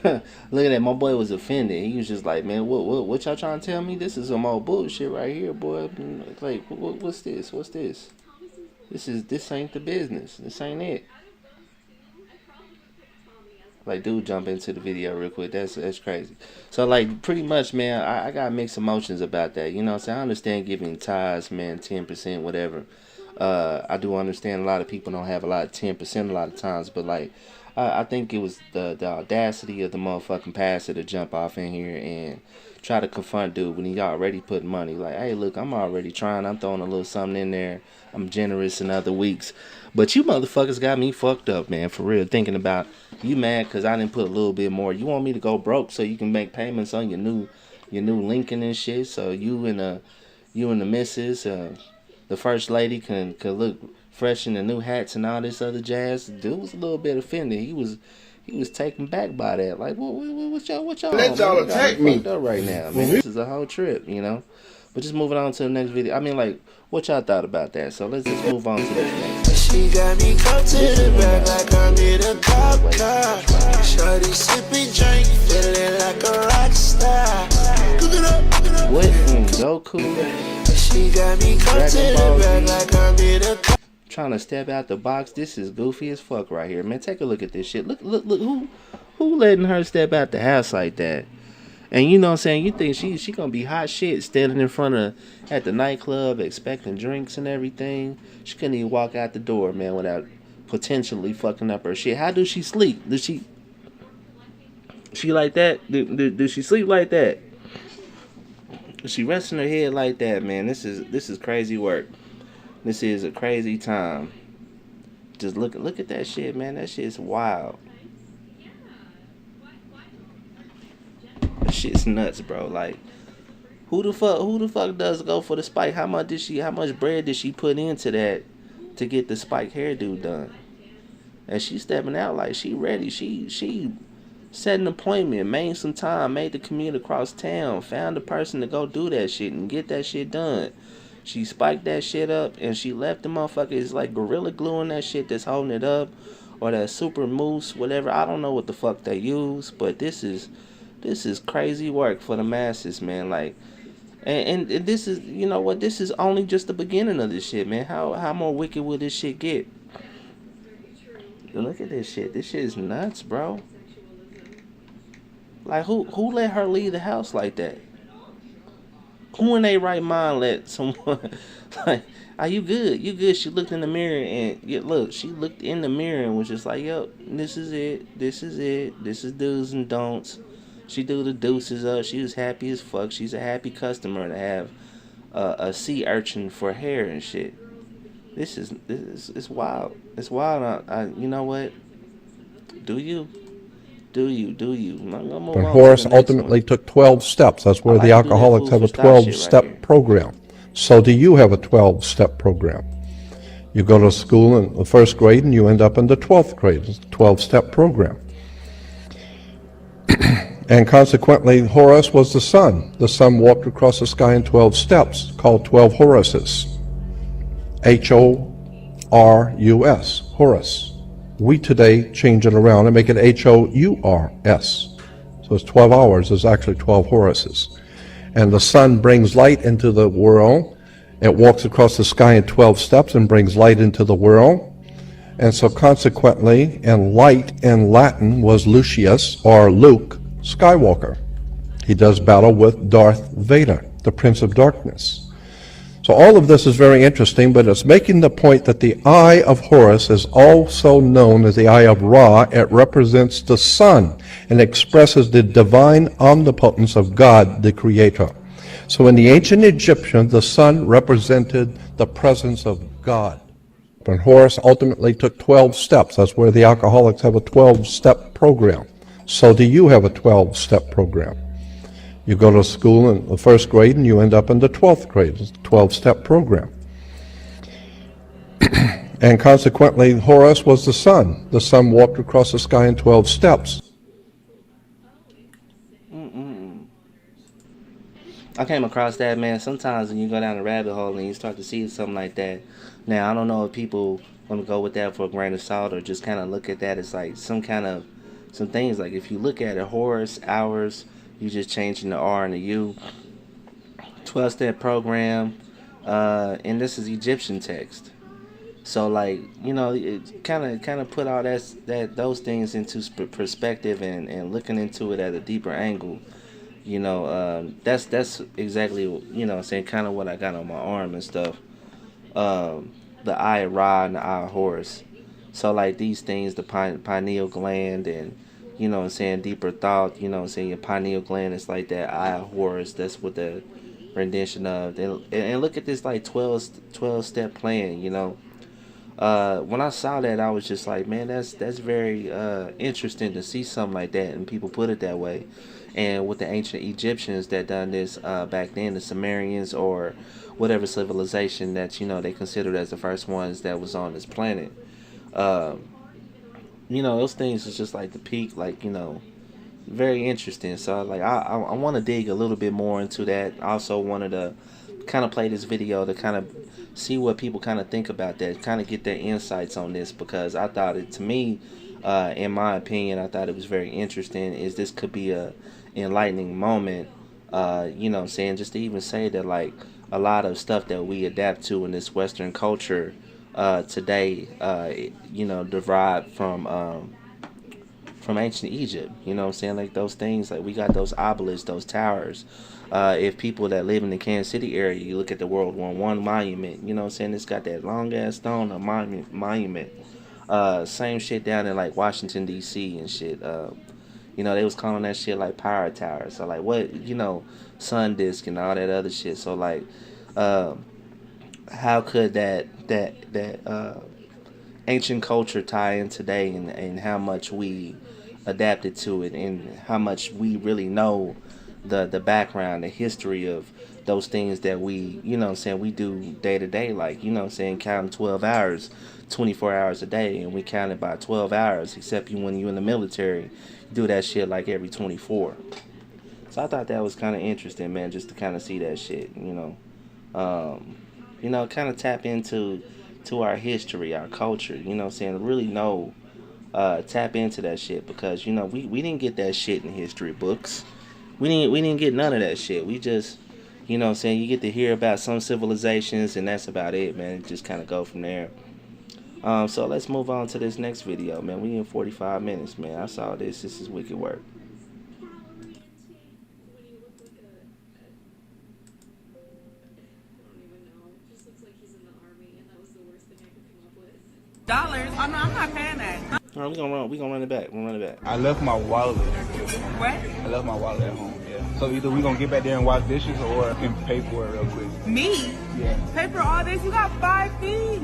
Look at that, my boy was offended. He was just like, man, what y'all trying to tell me? This is some old bullshit right here, boy. Like, what's this? What's this? This ain't the business. This ain't it. Like, dude, jump into the video real quick. That's crazy. So, like, pretty much, man, I got mixed emotions about that. You know what I'm saying? I understand giving tithes, man, 10%, whatever. I do understand a lot of people don't have a lot of 10% a lot of times, but, like, I think it was the audacity of the motherfucking pastor to jump off in here and try to confront dude when he already put money. Like, hey, look, I'm already trying. I'm throwing a little something in there. I'm generous in other weeks. But you motherfuckers got me fucked up, man, for real. Thinking about you mad because I didn't put a little bit more. You want me to go broke so you can make payments on your new Lincoln and shit. So you and the missus, the first lady can look fresh in the new hats and all this other jazz. Dude was a little bit offended. He was taken back by that. Like, what y'all?
Let y'all attack me
up right now, man. This is a whole trip, you know. But just moving on to the next video. I mean, like, what y'all thought about that? So let's just move on to this next.
She got me come to the back like I need a cop car. Shawty sipping drink, feeling like a rock star. Cook it up.
What in Goku?
She got me come to the back like I need a cop.
Trying to step out the box. This is goofy as fuck right here, man. Take a look at this shit. Look. Who letting her step out the house like that? And you know what I'm saying? You think she gonna be hot shit standing in front of at the nightclub expecting drinks and everything. She couldn't even walk out the door, man, without potentially fucking up her shit. How does she sleep? Does she like that? Does she sleep like that? Is she resting her head like that, man? This is crazy work. This is a crazy time. Just look at that shit, man. That shit's wild. That shit's nuts, bro. Like, who the fuck does go for the spike? How much bread did she put into that to get the spike hairdo done? And she stepping out like she ready. She set an appointment, made some time, made the commute across town, found a person to go do that shit and get that shit done. She spiked that shit up and she left the motherfuckers like gorilla gluing that shit that's holding it up, or that super mousse, whatever. I don't know what the fuck they use, but this is crazy work for the masses, man. Like, and this is, you know what? This is only just the beginning of this shit, man. How more wicked will this shit get? Look at this shit. This shit is nuts, bro. Like, who let her leave the house like that? Who in their right mind let someone like, are you good? You good? She looked in the mirror and look, she looked in the mirror and was just like, yo, this is it. This is it. This is do's and don'ts. She threw the deuces up. She was happy as fuck. She's a happy customer to have a sea urchin for hair and shit. This is it's wild. It's wild. You know what? Do you?
But Horace ultimately took 12 steps. That's where the alcoholics have a 12-step program. So do you have a 12-step program? You go to school in the first grade and you end up in the 12th grade. It's a 12-step program. And consequently, Horus was the sun. The sun walked across the sky in 12 steps, called 12 Horuses. H-O-R-U-S, Horus. We today change it around and make it H-O-U-R-S. So it's 12 hours. It's actually 12 Horuses. And the sun brings light into the world. It walks across the sky in 12 steps and brings light into the world. And so consequently, and light in Latin was Lucius, or Luke Skywalker. He does battle with Darth Vader, the Prince of Darkness. So all of this is very interesting, but it's making the point that the eye of Horus is also known as the eye of Ra. It represents the sun and expresses the divine omnipotence of God, the Creator. So in the ancient Egyptian, the sun represented the presence of God. But Horus ultimately took 12 steps. That's where the alcoholics have a 12-step program. So do you have a 12-step program? You go to school in the first grade and you end up in the 12th grade. It's a 12-step program. And consequently, Horus was the sun. The sun walked across the sky in 12 steps.
I came across that, man. Sometimes when you go down a rabbit hole and you start to see something like that. Now, I don't know if people want to go with that for a grain of salt or just kind of look at that as like some things. Like if you look at it, Horus, hours, you just changing the R and the U. 12-step program, and this is Egyptian text. So like, you know, it kind of put all those things into perspective and looking into it at a deeper angle. You know, that's exactly, you know, saying kind of what I got on my arm and stuff. The eye of Ra and the eye of Horus. So like these things, the pineal gland and, you know what I'm saying, deeper thought, you know what I'm saying, your pineal gland is like that eye of Horus. That's what the rendition of. And look at this like 12-step plan, you know. When I saw that, I was just like, man, that's very interesting to see something like that and people put it that way. And with the ancient Egyptians that done this back then, the Sumerians or whatever civilization that, you know, they considered as the first ones that was on this planet. You know, those things is just like the peak, like, you know, very interesting. So like I want to dig a little bit more into that. I also wanted to kind of play this video to kind of see what people kind of think about that, kind of get their insights on this, because I thought it, to me, in my opinion, I thought it was very interesting. Is this could be a enlightening moment, you know what I'm saying, just to even say that like a lot of stuff that we adapt to in this Western culture today, you know, derived from ancient Egypt. You know what I'm saying, like those things, like we got those obelisks, those towers. If people that live in the Kansas City area, you look at the World War I monument, you know what I'm saying, it's got that long ass stone, a monument. Same shit down in like Washington D.C. and shit. You know, they was calling that shit like Pirate Tower. So like what, you know, Sun Disk and all that other shit. So like, how could that ancient culture tie in today, and how much we adapted to it, and how much we really know the background, the history of those things that we, you know what I'm saying, we do day to day, like, you know what I'm saying, counting 12 hours, 24 hours a day, and we count it by 12 hours, except when you're in the military, you do that shit like every 24. So I thought that was kind of interesting, man, just to kind of see that shit, you know. You know, kind of tap into our history, our culture, you know what I'm saying, really know, tap into that shit, because, you know, we didn't get that shit in history books. We didn't get none of that shit. We just, you know what I'm saying, you get to hear about some civilizations and that's about it, man. Just kind of go from there. So let's move on to this next video, man. We in 45 minutes, man. I saw this. This is wicked work.
$. Oh no, I'm not paying that.
All right, we gonna run it back. We'll run it back.
I left my wallet.
What?
I left my wallet at home. Yeah. So either we gonna get back there and wash dishes, or I can pay for it real quick.
Me?
Yeah.
Pay for all this? You got 5 feet.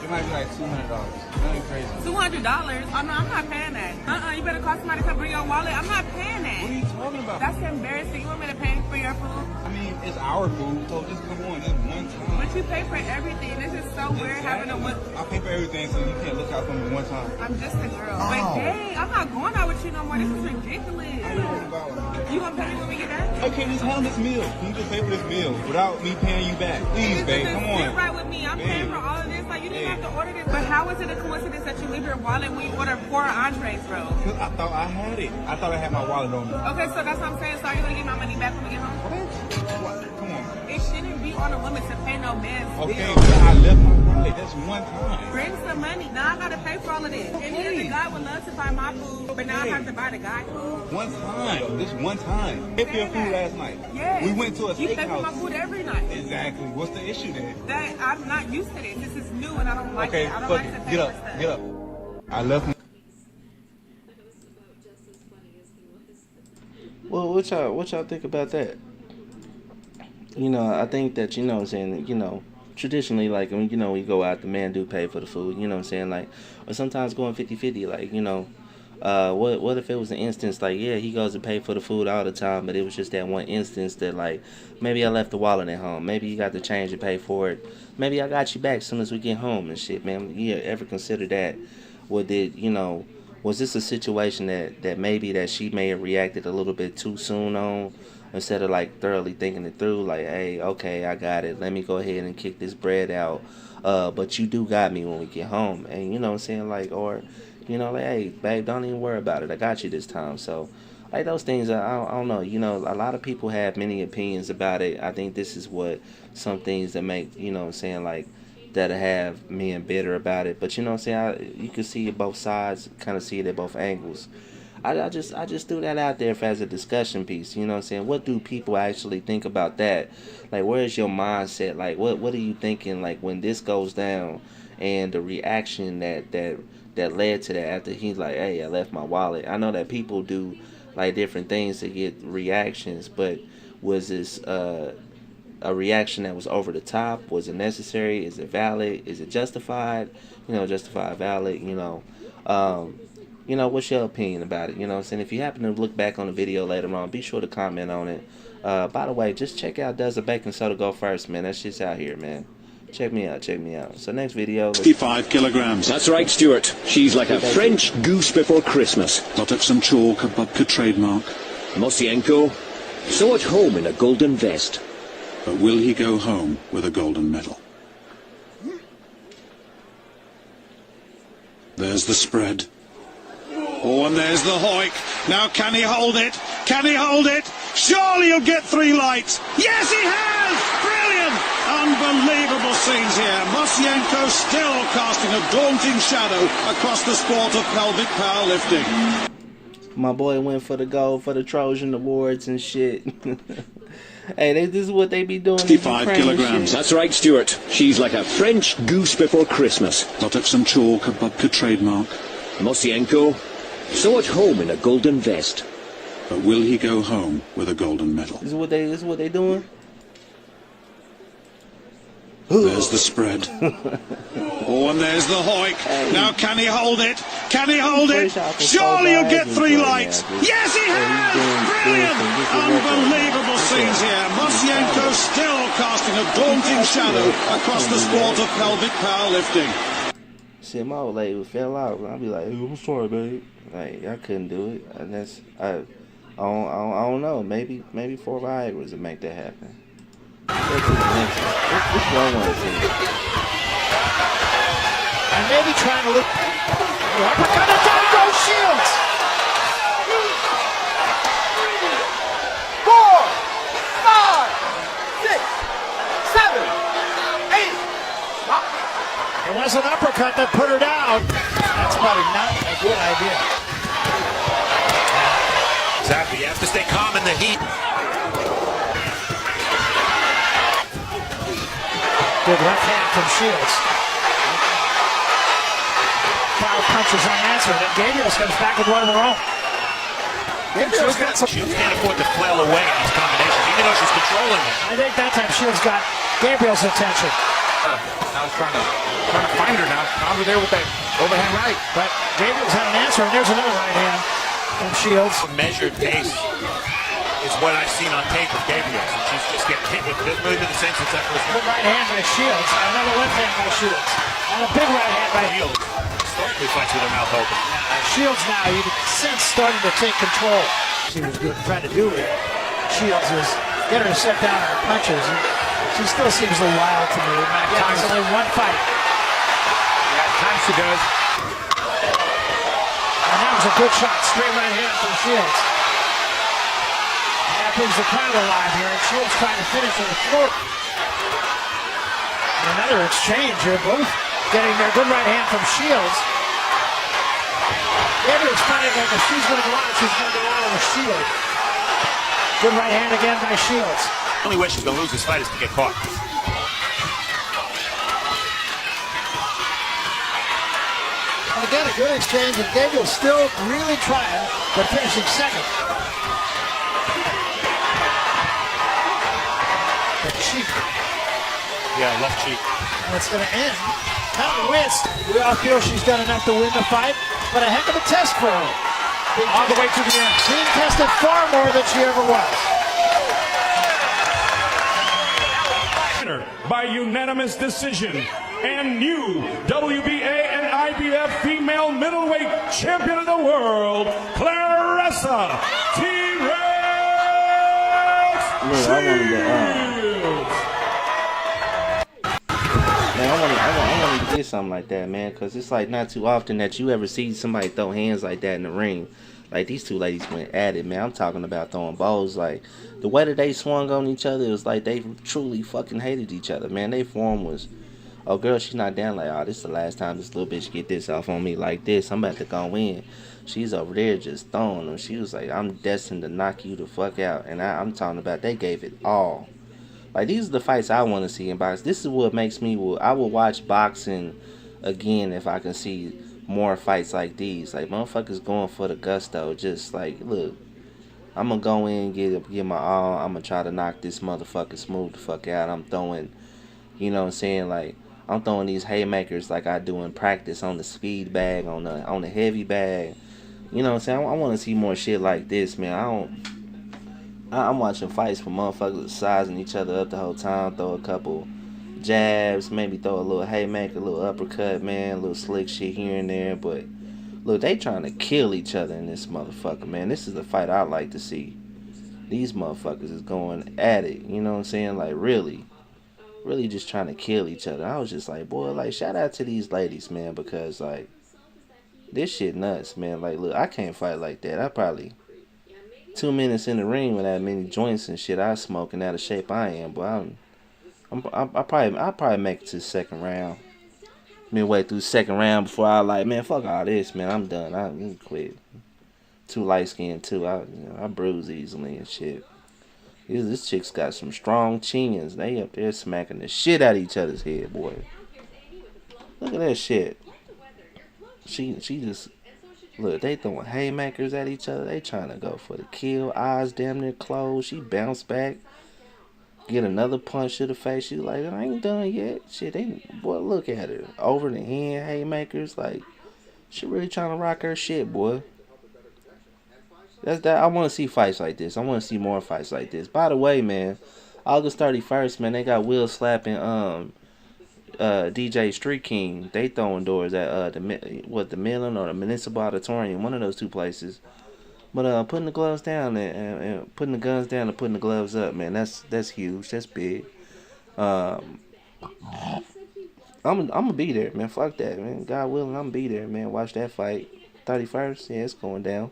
It might be like $200. Nothing crazy.
$200? Oh no, I'm not paying that. You better call somebody to come bring your wallet. I'm not paying that.
What are you talking about?
That's embarrassing. You want me to pay for your food?
I mean, it's our food, so just come on, just one time.
But you pay for everything. This is so weird having a one.
I pay for everything, so you can't look out for me one time.
I'm just a girl. But dang, I'm not going out with you no more. This is ridiculous. You gonna pay me when we get back?
Okay, just handle this meal. Can you just pay for this meal without me paying you back? Please, babe, come on.
Sit right with me. I'm paying for all of this. Like, you didn't have to order this. But how is it a coincidence that you leave your wallet when you order 4 entrees, bro?
Because I thought I had it. I thought I had my wallet on me.
Okay, so that's what I'm saying. So are you gonna get my money back when we get home?
What? Come on.
It shouldn't be on a woman to pay no man's bill.
Okay, but I left my wallet. That's one time.
Bring some money. Now I gotta pay for all of this. And then the guy would love to buy my food, but now I have to buy the guy food.
One time. Just one time. Paid for your food last night.
Yes.
We went to a steakhouse.
You pay for my food every night.
Exactly. What's the issue then?
That I'm not used to this. This is new and I don't like
Okay,
it. I don't
fuck
like to
it.
pay
Get
for
up.
stuff.
Get up. I left my...
Well, what y'all think about that? You know, I think that, you know what I'm saying, you know, traditionally, like, when, you know, we go out, the man do pay for the food, you know what I'm saying, like, or sometimes going 50-50, like, you know, what if it was an instance, like, yeah, he goes to pay for the food all the time, but it was just that one instance that, like, maybe I left the wallet at home, maybe you got the change to pay for it, maybe I got you back as soon as we get home and shit, man. You ever consider that? Would it, you know, was this a situation that maybe that she may have reacted a little bit too soon on, instead of like thoroughly thinking it through, like, hey, okay, I got it, let me go ahead and kick this bread out, but you do got me when we get home, and you know what I'm saying, like, or, you know, like, hey, babe, don't even worry about it, I got you this time. So, like, those things, I don't know, you know, a lot of people have many opinions about it. I think this is what some things that make, you know what I'm saying, like, that have men bitter about it. But you know what I'm saying, you can see both sides, kind of see it at both angles. I just threw that out there as a discussion piece. You know what I'm saying? What do people actually think about that? Like, where is your mindset? Like, what are you thinking? Like, when this goes down, and the reaction that led to that after he's like, hey, I left my wallet. I know that people do like different things to get reactions, but was this a reaction that was over the top? Was it necessary? Is it valid? Is it justified? You know, justified, valid, you know. You know, what's your opinion about it? You know what I'm saying? If you happen to look back on the video later on, be sure to comment on it. By the way, just check out Does a Baking Soda Go First, man. That shit's out here, man. Check me out, check me out. So next video.
55 kilograms. That's right, Stuart. She's like a French goose before Christmas.
Buttocks and chalk, a Bubka trademark.
Mosienko, so at home in a golden vest.
But will he go home with a golden medal? There's the spread.
Oh, and there's the hoik. Now, can he hold it? Can he hold it? Surely he'll get 3 lights. Yes, he has! Brilliant! Unbelievable scenes here. Mosienko still casting a daunting shadow across the sport of pelvic powerlifting.
My boy went for the gold for the Trojan Awards and shit. Hey, this is what they be doing.
55 kilograms. That's right, Stuart. She's like a French goose before Christmas.
Buttocks and chalk, a Bubka trademark.
Mosienko, so at home in a golden vest.
But will he go home with a golden medal?
This is what they doing?
There's the spread.
Oh, and there's the hoik. Now, can he hold it? Can he hold it? Surely he'll get 3 lights. Yes, he has! Brilliant! Unbelievable scenes here. Mosienko still casting a daunting shadow across the sport of pelvic powerlifting.
Shit, my old lady fell out. I'd be like, hey, I'm sorry, babe. Like, I couldn't do it. And that's, I don't know. Maybe 4 Viagra's would make that happen. Which one was it?
And maybe trying to look. Uppercut and down goes Shields. 4, 5, 6, 7, 8.
was an uppercut that put her down. That's probably not a good idea.
Exactly. You have to stay calm in the heat.
Good left hand from Shields. Foul punches unanswered, and Gabriels comes back with one of her own.
Shields can't afford to flail away in these combinations, even though she's controlling it.
I think that time Shields got Gabriel's attention.
I was trying to find her now. Over there with that overhand right.
But Gabriels had an answer, and there's another right hand from Shields.
Measured pace is what I've seen on tape with Gabriels, and she's just getting hit with it. Doesn't really been the same since that first
one. Right hand by Shields, and another left hand by Shields, and a big right hand by
Shields. Historically fights with her mouth open.
Shields now, you can sense starting to take control. She was good trying to do it. Shields is get her to set down her punches. She still seems a little wild to me. It's only one fight.
Yeah, at times she does.
And that was a good shot, straight right hand from Shields. That brings the crowd alive here, and Shields trying to finish on the floor. And another exchange here, both getting their good right hand from Shields. Gabriel's fighting like if she's going to go out, she's going to go out with Shields. Good right hand again by Shields.
The only way she's going to lose this fight is to get caught.
And again, a good exchange, and Gabriel's still really trying, but finishing second. The cheek.
Yeah, left cheek.
And it's going to end. Kind of wins. We all feel she's done enough to win the fight, but a heck of a test for her.
All the way to the end.
Being tested far more than she ever was.
By unanimous decision, and new WBA and IBF female middleweight champion of the world, Claressa T-Rex
I want to get something like that, man, because it's like not too often that you ever see somebody throw hands like that in the ring. Like, these two ladies went at it, man. I'm talking about throwing balls. Like, the way that they swung on each other, it was like they truly fucking hated each other, man. Their form was, oh, girl, she's not down. Like, oh, this is the last time this little bitch get this off on me like this. I'm about to go in. She's over there just throwing them. She was like, I'm destined to knock you the fuck out. And I'm talking about they gave it all. Like, these are the fights I want to see in boxing. This is what makes me, I will watch boxing again if I can see more fights like these. Like, motherfuckers going for the gusto. Just like, look, I'm gonna go in, get my all. I'm gonna try to knock this motherfucker smooth the fuck out. I'm throwing, you know what I'm saying, like, I'm throwing these haymakers like I do in practice on the speed bag, on the heavy bag. You know what I'm saying? I want to see more shit like this, man. I'm watching fights for motherfuckers sizing each other up the whole time, throw a couple jabs, maybe throw a little haymaker, a little uppercut, man, a little slick shit here and there. But look, they trying to kill each other in this motherfucker, man. This is the fight I like to see. These motherfuckers is going at it, you know what I'm saying? Like, really just trying to kill each other. I was just like, boy, like, shout out to these ladies, man, because, like, this shit nuts, man. Like, look, I can't fight like that. I probably 2 minutes in the ring with that many joints and shit I smoke and out of shape I am, but I'll probably make it to the second round. Midway through the second round before I like, man, fuck all this, man. I'm done. I quit. Too light skinned too. I bruise easily and shit. This chick's got some strong chins. They up there smacking the shit out of each other's head, boy. Look at that shit. She just look. They throwing haymakers at each other. They trying to go for the kill. Eyes damn near closed. She bounced back. Get another punch to the face. She like, I ain't done yet. Shit, boy, look at her. Over the hand haymakers. Like, she really trying to rock her shit, boy. That's that. I want to see fights like this. I want to see more fights like this. By the way, man, August 31st, man, they got Will slapping DJ Street King. They throwing doors at the Midland or the Municipal Auditorium, one of those two places. But putting the gloves down and putting the guns down and putting the gloves up, man, that's huge. That's big. I'm gonna be there, man. Fuck that, man. God willing, I'm gonna be there, man. Watch that fight. 31st, yeah, it's going down.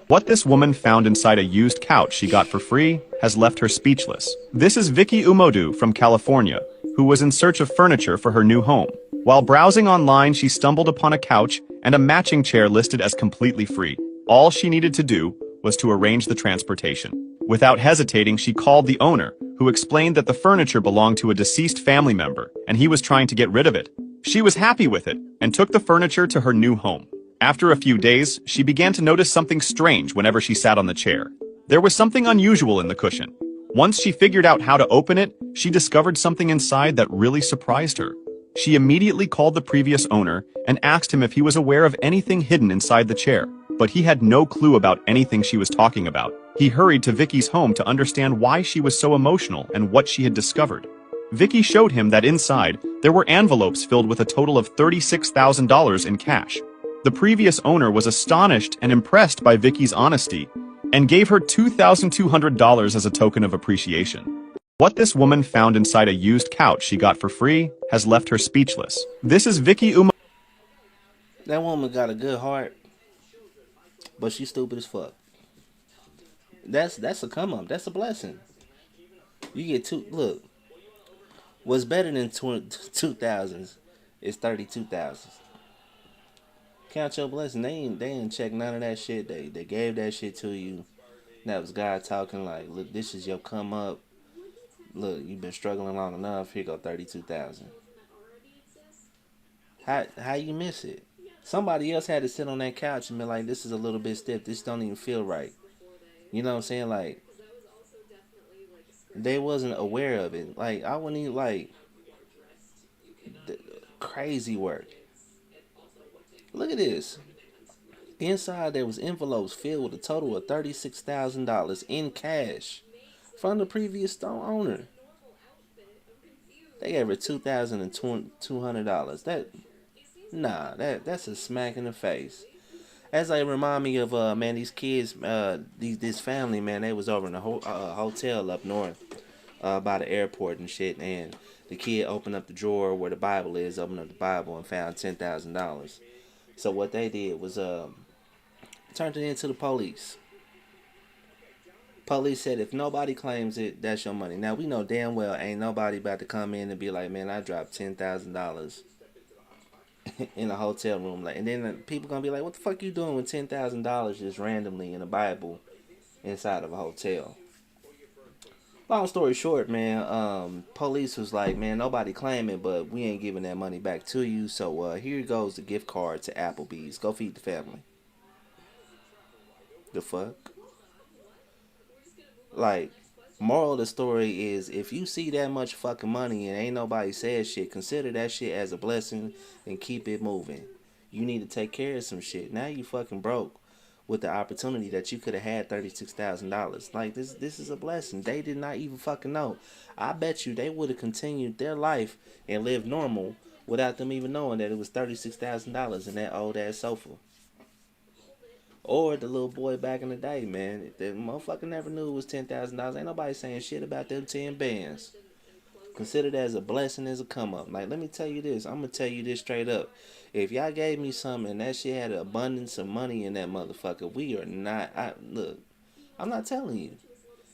What this woman found inside a used couch she got for free has left her speechless. This is Vicky Umodu from California, who was in search of furniture for her new home. While browsing online, she stumbled upon a couch and a matching chair listed as completely free. All she needed to do was to arrange the transportation. Without hesitating, she called the owner, who explained that the furniture belonged to a deceased family member, and he was trying to get rid of it. She was happy with it, and took the furniture to her new home. After a few days, she began to notice something strange whenever she sat on the chair. There was something unusual in the cushion. Once she figured out how to open it, she discovered something inside that really surprised her. She immediately called the previous owner and asked him if he was aware of anything hidden inside the chair, but he had no clue about anything she was talking about. He hurried to Vicky's home to understand why she was so emotional and what she had discovered. Vicky showed him that inside, there were envelopes filled with a total of $36,000 in cash. The previous owner was astonished and impressed by Vicky's honesty and gave her $2,200 as a token of appreciation. What this woman found inside a used couch she got for free has left her speechless. This is Vicky Uma.
That woman got a good heart, but she's stupid as fuck. That's a come up. That's a blessing. You get two. Look, what's better than 2,000s is 32,000. Count your blessing. They ain't check none of that shit. They gave that shit to you. That was God talking like, look, this is your come up. Look, you've been struggling long enough. Here go 32,000. How you miss it? Somebody else had to sit on that couch and be like, this is a little bit stiff. This don't even feel right. You know what I'm saying? Like, they wasn't aware of it. Like, I wouldn't even, like, crazy work. Look at this. Inside there was envelopes filled with a total of $36,000 in cash from the previous owner. They gave her $2,200. That's a smack in the face. As they remind me of man, these kids, this family, man, they was over in a hotel up north by the airport and shit, and the kid opened up the drawer where the Bible is, opened up the Bible and found $10,000. So what they did was turned it into the police. Police said if nobody claims it, that's your money. Now we know damn well ain't nobody about to come in and be like, man, I dropped $10,000 in a hotel room, like, and then people gonna be like, what the fuck you doing with $10,000 just randomly in a Bible inside of a hotel? Long story short, man, police was like, man, nobody claim it, but we ain't giving that money back to you, so here goes the gift card to Applebee's. Go feed the family. The fuck? Like, moral of the story is, if you see that much fucking money and ain't nobody says shit, consider that shit as a blessing and keep it moving. You need to take care of some shit. Now you fucking broke with the opportunity that you could have had $36,000. Like, this is a blessing. They did not even fucking know. I bet you they would have continued their life and lived normal without them even knowing that it was $36,000 in that old ass sofa. Or the little boy back in the day, man. The motherfucker never knew it was $10,000. Ain't nobody saying shit about them 10 bands. Consider that as a blessing, as a come up. Like, let me tell you this. I'm going to tell you this straight up. If y'all gave me something and that shit had an abundance of money in that motherfucker, we are not. Look, I'm not telling you.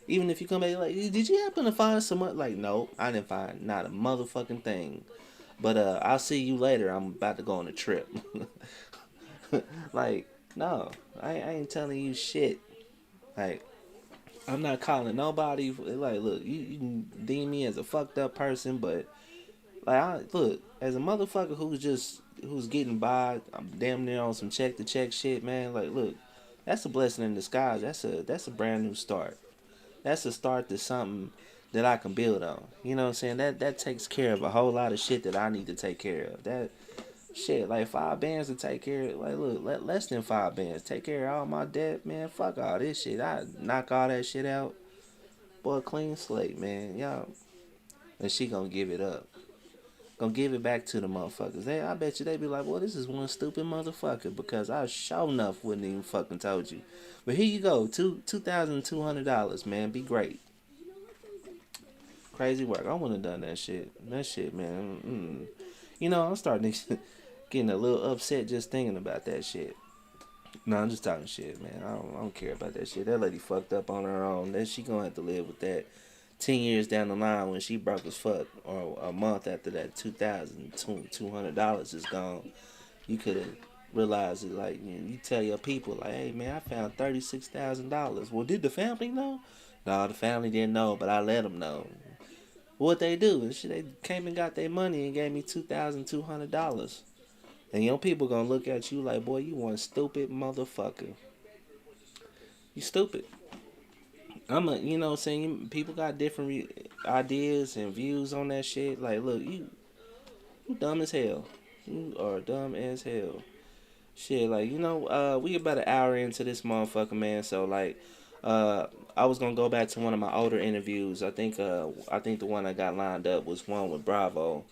Even if you come back like, did you happen to find some money? Like, no, I didn't find not a motherfucking thing. But I'll see you later. I'm about to go on a trip. Like, no, I ain't telling you shit. Like, I'm not calling nobody. Like, look, you can deem me as a fucked up person, but like, look, as a motherfucker who's getting by, I'm damn near on some check to check shit, man. Like, look, that's a blessing in disguise. That's a brand new start. That's a start to something that I can build on. You know what I'm saying? That takes care of a whole lot of shit that I need to take care of. That shit, like 5 bands to take care of. Like, look, less than 5 bands. Take care of all my debt, man. Fuck all this shit. I knock all that shit out. Boy, clean slate, man. Y'all. And she gonna give it up. Gonna give it back to the motherfuckers. I bet you they be like, well, this is one stupid motherfucker, because I sure enough wouldn't even fucking told you. But here you go, $2,200, man. Be great. Crazy work. I wouldn't have done that shit. That shit, man. You know, I'm starting to getting a little upset just thinking about that shit. No, I'm just talking shit, man. I don't care about that shit. That lady fucked up on her own. Then she gonna have to live with that 10 years down the line when she broke as fuck, or a month after that, $2,200 is gone, you could have realized it. Like, you tell your people, like, hey man, I found $36,000. Well, did the family know? No, the family didn't know, but I let them know. What they do? They came and got their money and gave me $2,200. And your people gonna look at you like, boy, you one stupid motherfucker. You stupid. You know what I'm saying? People got different ideas and views on that shit. Like, look, you dumb as hell. You are dumb as hell. Shit, like, we about an hour into this motherfucker, man. So, like, I was gonna go back to one of my older interviews. I think the one I got lined up was one with Bravo.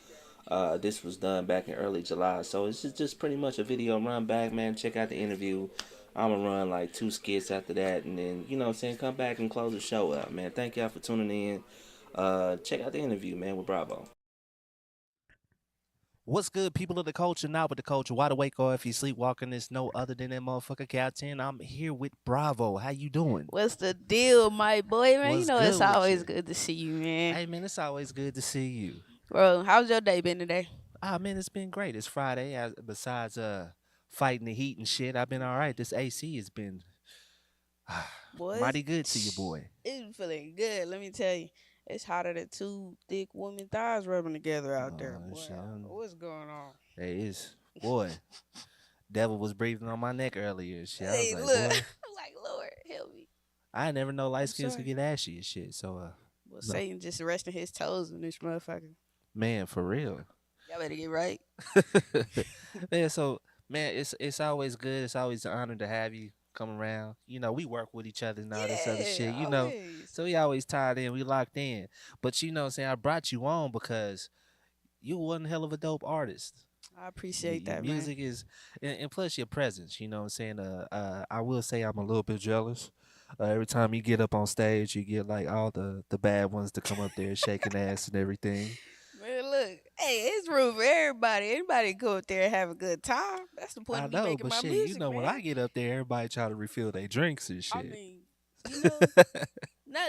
This was done back in early July. So it's just pretty much a video run back, man. Check out the interview. I'm gonna run like 2 skits after that, and then, you know what I'm saying, come back and close the show out, man. Thank y'all for tuning in. Check out the interview, man, with Bravo.
What's good, people of the culture? Not with the culture. Wide awake, or if you sleepwalking, it's no other than that motherfucker Captain. I'm here with Bravo. How you doing?
What's the deal, my boy, man?
What's
you know
good
it's
with
always
you?
good to see you, man.
Hey, man, it's always good to see you.
Bro, how's your day been today?
Ah, man, it's been great. It's Friday. Besides fighting the heat and shit, I've been all right. This AC has been
Boy,
mighty good to you, boy.
It's feeling good. Let me tell you, it's hotter than 2 thick women thighs rubbing together out there. Boy, what's going on?
Hey, it's boy. Devil was breathing on my neck earlier. Shit.
Hey,
I was
look.
like, boy,
I'm like, Lord, help me.
I never know light skins
sorry.
could get ashy and shit. So,
Well,
no.
Satan just resting his toes in this motherfucker.
Man, for real.
Y'all better get right.
Yeah, so man, it's always good. It's always an honor to have you come around. You know, we work with each other and all this other shit, you know.
always.
So we always tied in, we locked in. But you know what I'm saying, I brought you on because you one hell of a dope artist.
I appreciate
Your
that,
music
man.
is and plus your presence, you know what I'm saying? I will say I'm a little bit jealous. Every time you get up on stage, you get like all the bad ones to come up there shaking ass and everything.
Man, look, hey, it's room for everybody. Anybody can go up there and have a good time. That's the point
I
of me
know,
making
but
my
shit,
music,
you know, when
man.
I get up there, everybody try to refill their drinks and shit.
I mean, you know,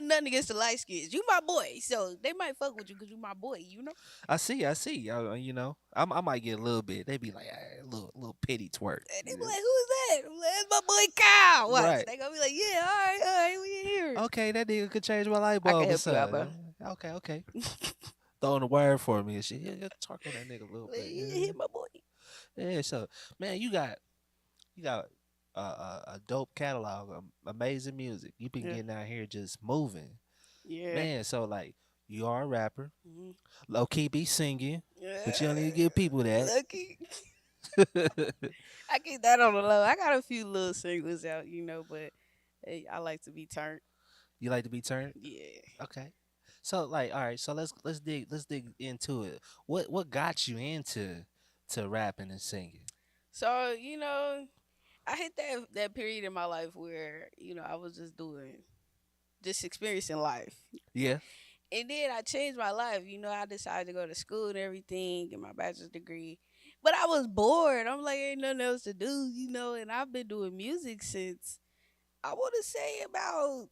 nothing against the light skins. You my boy, so they might fuck with you because you my boy, you know?
I see. You know, I might get a little bit. They be like, a little pity twerk.
And they be like, who's that? I'm like, that's my boy Kyle. Watch.
Right.
They gonna be like, yeah, all right, we in here.
Okay, that nigga could change my light
I
bulb.
can
or
help you out,
something. Okay. Throwing a word for me and shit. Yeah, talk on that nigga a little bit.
Yeah, hit my boy.
Yeah, so man, you got a dope catalog, amazing music. You been
Yeah.
getting out here just moving.
Yeah.
Man, so like you are a rapper,
Mhm.
low key be singing, but you don't need to give people that.
Lucky. I keep that on the low. I got a few little singles out, you know, but hey, I like to be turned.
You like to be turned?
Yeah.
Okay. So like, all right. So let's dig into it. What got you into rapping and singing?
So, you know, I hit that period in my life where, you know, I was just experiencing life.
Yeah.
And then I changed my life. You know, I decided to go to school and everything, get my bachelor's degree. But I was bored. I'm like, ain't nothing else to do, you know, and I've been doing music since, I want to say about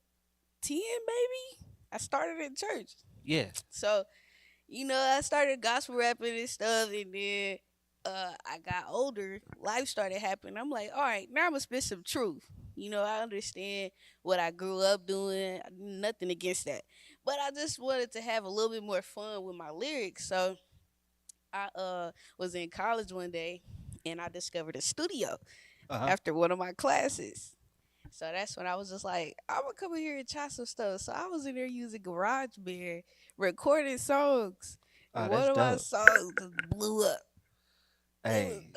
10, maybe. I started in church.
Yeah.
So, you know, I started gospel rapping and stuff, and then I got older. Life started happening. I'm like, all right, now I'm going to spit some truth. You know, I understand what I grew up doing. Nothing against that. But I just wanted to have a little bit more fun with my lyrics. So I was in college one day, and I discovered a studio after one of my classes. So that's when I was just like, I'm going to come in here and try some stuff. So I was in there using GarageBand, recording songs.
Oh,
And
that's
one of my
dope.
songs just blew up.
Hey,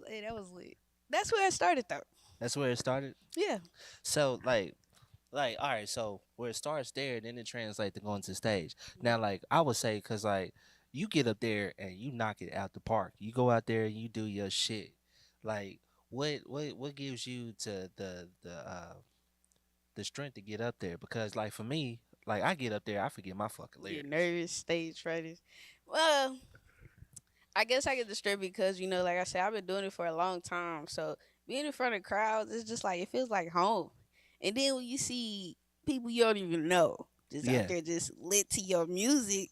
Hey, that was lit. That's where I started, though.
that's where it started.
Yeah.
So like, all right. So where it starts there, then it translates to going to stage. Now, like I would say, cause like you get up there and you knock it out the park. You go out there and you do your shit. Like what gives you to the strength to get up there? Because like for me, like I get up there, I forget my fucking lyrics.
Get nervous, stage fright. Well, I guess I get the strength because, you know, like I said, I've been doing it for a long time. So being in front of crowds, it's just like, it feels like home. And then when you see people you don't even know, just
Yeah.
out there just lit to your music,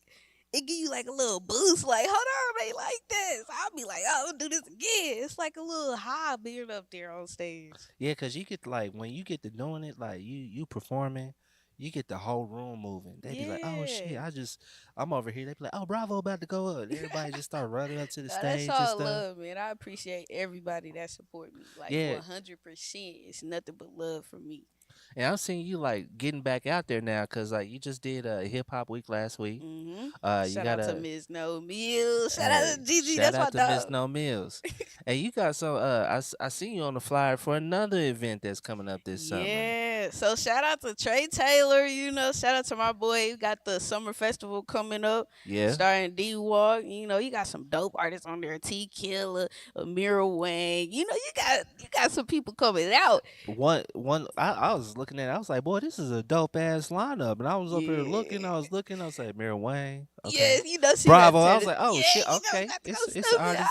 it give you like a little boost. Like, hold on, they like this. I'll be like, oh, I'll do this again. It's like a little high being up there on stage.
Yeah, cause you get like when you get to doing it, like you performing, you get the whole room moving. They be like, "Oh shit,
Yeah.
I'm over here." They be like, "Oh, Bravo about to go up." And everybody just start running up to the
Nah,
stage
that's
and
all
stuff.
love, man. I appreciate everybody that support me. Like
Yeah.
100%. It's nothing but love from me.
And I'm seeing you like getting back out there now, cause like you just did a hip hop week last week.
Mm-hmm.
You
Shout
got
out to
a
Miss No Mills. Shout out to Gigi.
shout
That's my
out to Miss
dog.
No Mills. And you got some. I seen you on the flyer for another event that's coming up this summer.
Yeah. So shout out to Trey Taylor. You know, shout out to my boy. We got the summer festival coming up.
Yeah.
Starring D Walk. You know, you got some dope artists on there. T Killer, Amira Wang. You know, you got some people coming out.
I was looking at it, I was like, boy, this is a dope ass lineup. And I was up here looking, I was like, Mira Wayne. Okay.
Yeah, you know, she
Bravo.
got
I was
to-
like, oh
yeah,
shit,
you know,
okay.
got to go
It's
stupid.
artist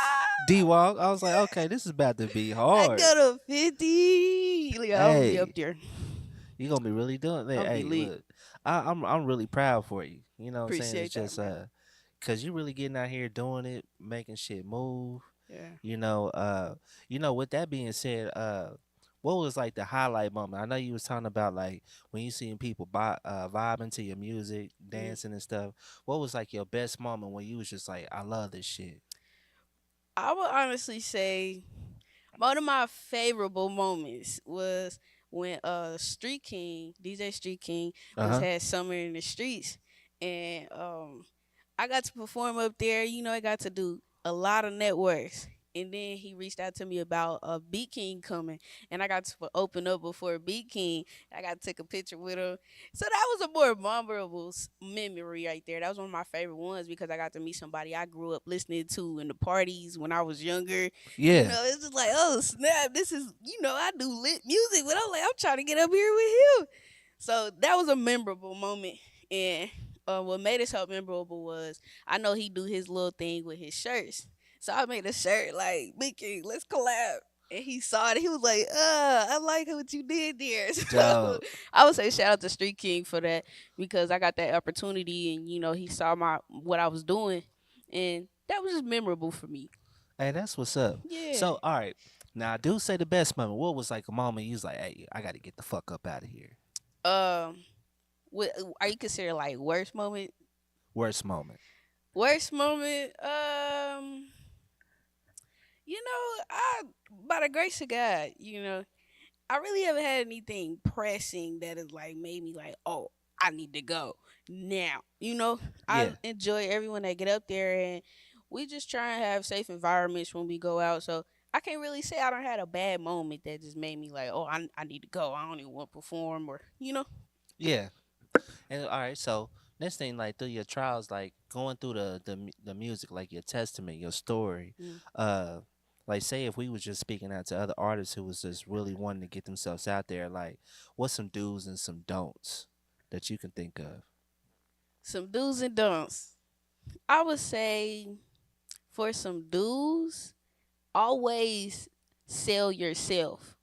D Walk. I was like, okay, this is about to be
I
hard.
got a 50. Look, I'll be
Hey.
up there.
You gonna be really doing that.
I'll
Hey,
be lit.
look, I'm really proud for you. You know what I'm saying? It's
Appreciate
just
that,
cause you really getting out here doing it, making shit move.
Yeah.
You know, with that being said, what was like the highlight moment? I know you was talking about like when you seen people vibing to your music, dancing and stuff. What was like your best moment when you was just like, I love this shit?
I would honestly say one of my favorable moments was when Street King, DJ Street King,
Uh-huh.
had Summer in the Streets. And I got to perform up there. You know, I got to do a lot of networks. And then he reached out to me about Beat King coming. And I got to open up before Beat King. I got to take a picture with him. So that was a more memorable memory right there. That was one of my favorite ones because I got to meet somebody I grew up listening to in the parties when I was younger.
Yeah.
You know, it's just like, oh, snap. This is, you know, I do lit music. But I'm like, I'm trying to get up here with him. So that was a memorable moment. And what made it so memorable was I know he do his little thing with his shirts. So I made a shirt like, Big King, let's collab. And he saw it. He was like, I like what you did there. So
Dope.
I would say shout out to Street King for that because I got that opportunity and, you know, he saw what I was doing. And that was just memorable for me.
Hey, that's what's up.
Yeah.
So, all right. Now, I do say the best moment. What was like a moment you was like, hey, I got to get the fuck up out of here?
What are you considering like worst moment?
Worst moment.
Worst moment, you know, by the grace of God, you know, I really haven't had anything pressing that has like made me like, oh, I need to go now. You know,
Yeah.
I enjoy everyone that get up there, and we just try and have safe environments when we go out. So I can't really say I don't had a bad moment that just made me like, oh, I need to go. I don't even want to perform, or you know.
Yeah. And all right, so next thing, like through your trials, like going through the music, like your testament, your story, like say if we was just speaking out to other artists who was just really wanting to get themselves out there, like what's some do's and some don'ts that you can think of?
Some do's and don'ts. I would say for some do's, always sell yourself.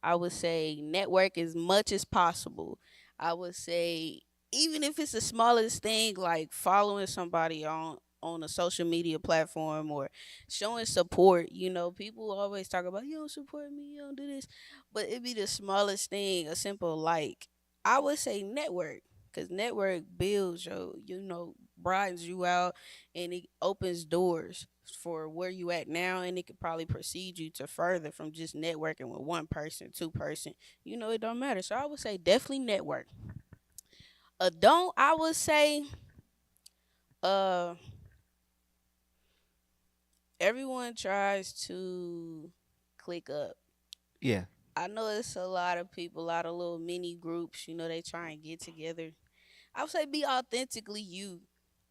I would say network as much as possible. I would say even if it's the smallest thing like following somebody on a social media platform or showing support. You know, people always talk about, you don't support me, you don't do this. But it'd be the smallest thing, a simple like. I would say network, because network builds you know, broadens you out, and it opens doors for where you at now, and it could probably proceed you to further from just networking with one person, two person. You know, it don't matter. So I would say definitely network. A don't, I would say, everyone tries to click up.
Yeah.
I know it's a lot of people, a lot of little mini groups, you know, they try and get together. I would say be authentically you.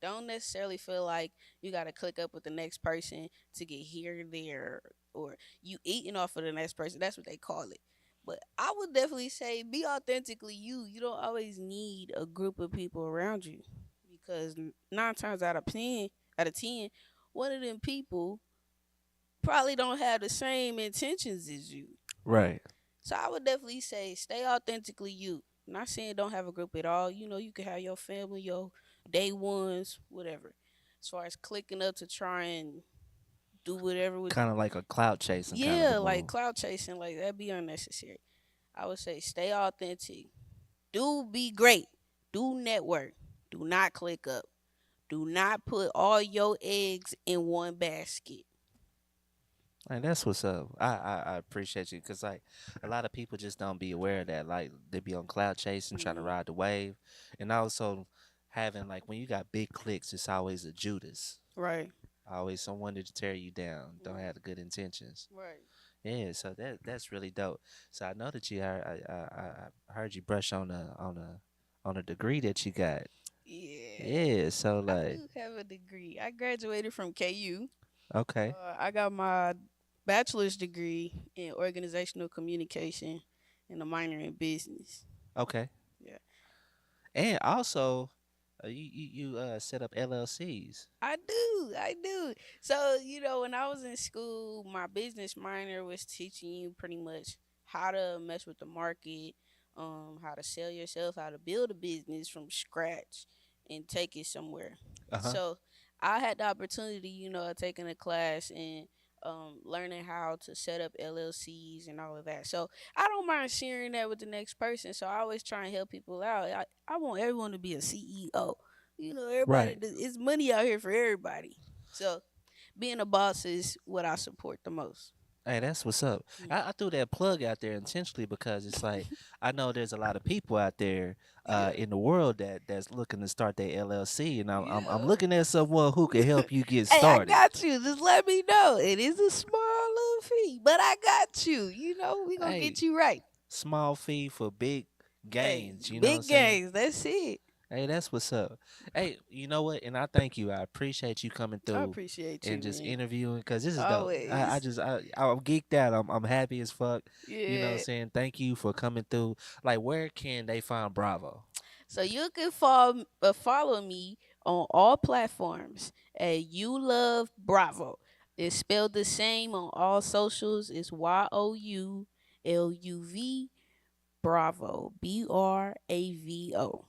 Don't necessarily feel like you got to click up with the next person to get here, there, or you eating off of the next person. That's what they call it. But I would definitely say be authentically you. You don't always need a group of people around you because 9 times out of 10, one of them people probably don't have the same intentions as you.
Right.
So I would definitely say stay authentically you. Not saying don't have a group at all. You know, you can have your family, your day ones, whatever. As far as clicking up to try and do whatever with
Kind of like a cloud chasing.
yeah,
kind of a
like
move.
cloud chasing, like that'd be unnecessary. I would say stay authentic. Do be great. Do network. Do not click up. Do not put all your eggs in one basket.
Like that's what's up. I appreciate you because like a lot of people just don't be aware of that. Like they be on cloud chasing, trying to ride the wave, and also having like when you got big clicks, it's always a Judas.
Right.
Always someone to tear you down. Don't have the good intentions.
Right.
Yeah, so that's really dope. So I know that you I heard you brush on a degree that you got.
Yeah.
Yeah, so
I
like
do have a degree. I graduated from KU.
okay.
I got my bachelor's degree in organizational communication and a minor in business.
Okay.
Yeah.
And also you set up LLCs.
I do. So, you know, when I was in school, my business minor was teaching you pretty much how to mess with the market, how to sell yourself, how to build a business from scratch and take it somewhere.
Uh-huh.
So I had the opportunity, you know, of taking a class and learning how to set up LLCs and all of that. So I don't mind sharing that with the next person. So I always try and help people out. I want everyone to be a CEO. You know, everybody,
Right.
it's money out here for everybody. So being a boss is what I support the most.
Hey, that's what's up. I threw that plug out there intentionally because it's like I know there's a lot of people out there in the world that's looking to start their LLC, and I'm looking at someone who can help you get
Hey, I
started.
got you. Just let me know. It is a small little fee, but I got you. You know, we gonna
Hey,
get you right.
Small fee for big gains. You know,
Big
what I'm saying?
gains. That's it.
Hey, that's what's up. Hey, you know what? And I thank you. I appreciate you coming through.
appreciate you,
and just
man.
interviewing because this is
Always.
dope. I'm geeked out. I'm happy as fuck. You know what
Yeah.
I'm saying? Thank you for coming through. Like, where can they find Bravo?
So you can follow me on all platforms at You Love Bravo. It's spelled the same on all socials. It's YOULUV Bravo. BRAVO.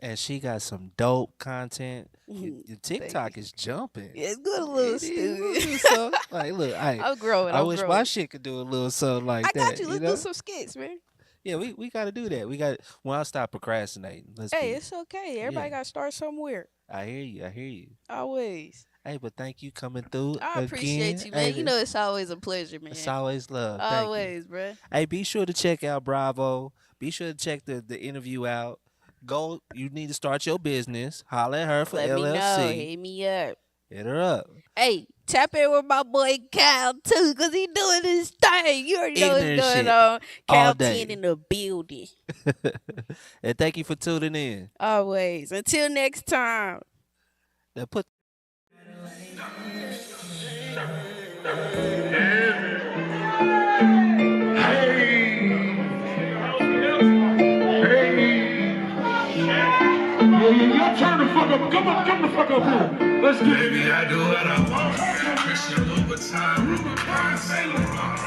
And she got some dope content. Your TikTok is jumping.
It's good, a little
It is
stupid.
so, like, look,
I'm growing.
I
I'm
wish
growing.
my shit could do a little something like
I
that.
got you. Let's
know?
do some skits, man.
Yeah, we got to do that. We got. Well, I'll stop procrastinating.
Hey, it's okay. Everybody got to start somewhere.
I hear you. I hear you.
Always.
Hey, but thank you coming through.
I appreciate
again.
you, man.
Hey,
You know it's always a pleasure, man.
it's always love. Thank you.
Always, bruh.
Hey, be sure to check out Bravo. Be sure to check the interview out. Go. You need to start your business. Holler at her for
Let
LLC.
me know. Hit me up.
Hit her up.
Hey, tap in with my boy Cal too, cause he doing his thing. You already know
Ignorant
what's going
shit
on.
all
Cal
day.
10 in the building.
And thank you for tuning in.
Always. Until next time.
Now put.
Y'all turn the fuck up. Come the fuck up here. Let's get it.
Baby, I do what I want. Christian Louboutin, Rubicon, Saint Laurent.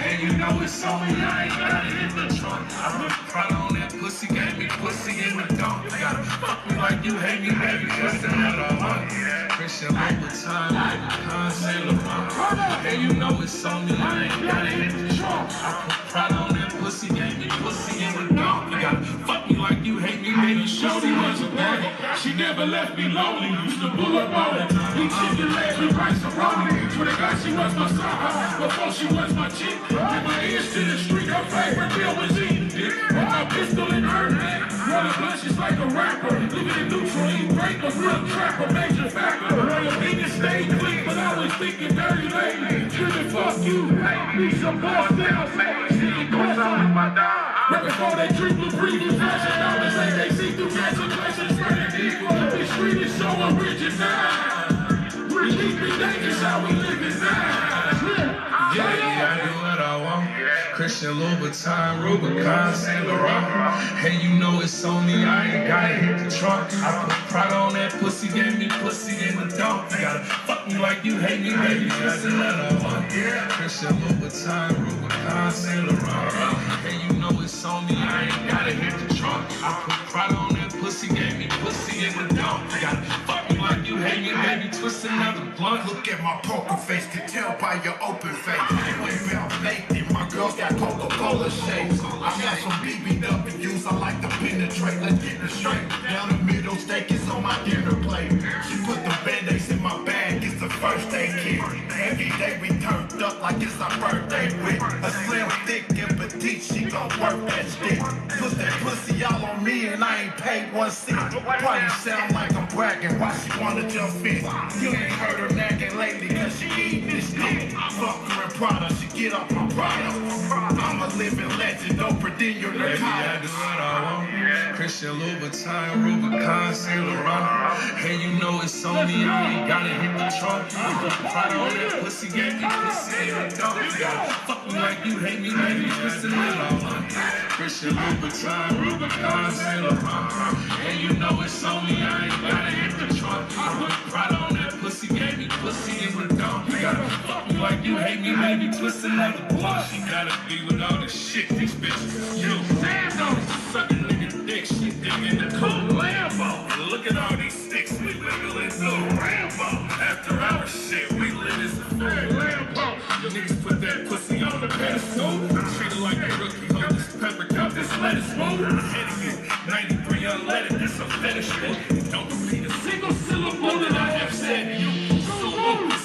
And you know it's on me, I ain't got it in the trunk. I put pride on that pussy, gave me pussy in the dunk. You gotta fuck me like you hate me, baby, just another one. Christian Louboutin, Rubicon, Saint Laurent. And you know it's on me, I ain't got it in the trunk. I put pride on that pussy, gave me pussy in the dunk. You gotta fuck me like you hate me, baby,
Shorty was a bad. She never left me lonely. Used to pull up on it. Eat chicken legs with rice and rolling. Swear to God, she was my star. Before she was my chick. With my ears to the street, her favorite meal was eating dick. With my pistol in her hand. Rolling blunt, she's like a rapper. Living in neutral, eat break, a real trapper, major factor. Her opinion stayed clean, but I was thinking dirty lately. Driven, fuck you. Be some boss down, man. She ain't close on my dog. Right before they drink the previous fashion, now they say they see through cancellation, spreading evil. This street is so original. We keep it dangerous how we live it now.
Yeah, I do what I want. Christian Louboutin, Rubicon, Saint Laurent. Hey, you know it's on me, I ain't gotta hit the trunk. I put pride on that pussy, gave me pussy in the dunk. You gotta fuck me like you hate me, baby, just another one. Christian Louboutin, Rubicon, Saint Laurent. Hey, you know it's on me, I ain't gotta hit the trunk.
at my poker face, can tell by your open face. Way out lately, my girls got Coca-Cola shakes. I got some BBWs, I like to penetrate. Let's get it straight. Down the middle, steak is on my dinner plate. She put the band-aids in my bag, it's the first aid kit. Every day we turned up like it's our birthday with a slim, thick, and petite, she gon' work that stick. Put that pussy all on me and I ain't paid 1 cent. Probably sound like I'm bragging, why she wanna jump in? You ain't heard her nagging lately cause she eating this dick. Fuck her and Prada, she get off my product. I'm a living legend, don't pretend you're the
Baby, I do what I want. Christian Louboutin, Rubicon, Saint Laurent. Hey, you know it's on me, I ain't gotta hit the trunk. Prada on that pussy, gave me pussy in the dog. Fuck me like you hate me, baby, just a little one. Christian Louboutin, Rubicon, Saint Laurent. Hey, you know it's on me, I ain't gotta hit the trunk. Prada on that pussy, gave me pussy in the dog. You gotta fuck me like you hate me, baby, twist another blunt. She gotta be with all this shit, these bitches. You stand on it, sucking nigga dick, she digging the cool Lambo. Look at all these sticks, we wiggling through Rambo. After our shit, we lit as a fairy Lambo. You niggas put that pussy on the pedestal. Treat her like a rookie, hold this pepper cup, this lettuce smoke. Hitting it, 93 unleaded, this a fetish shit. Don't repeat a single syllable that I have said to you.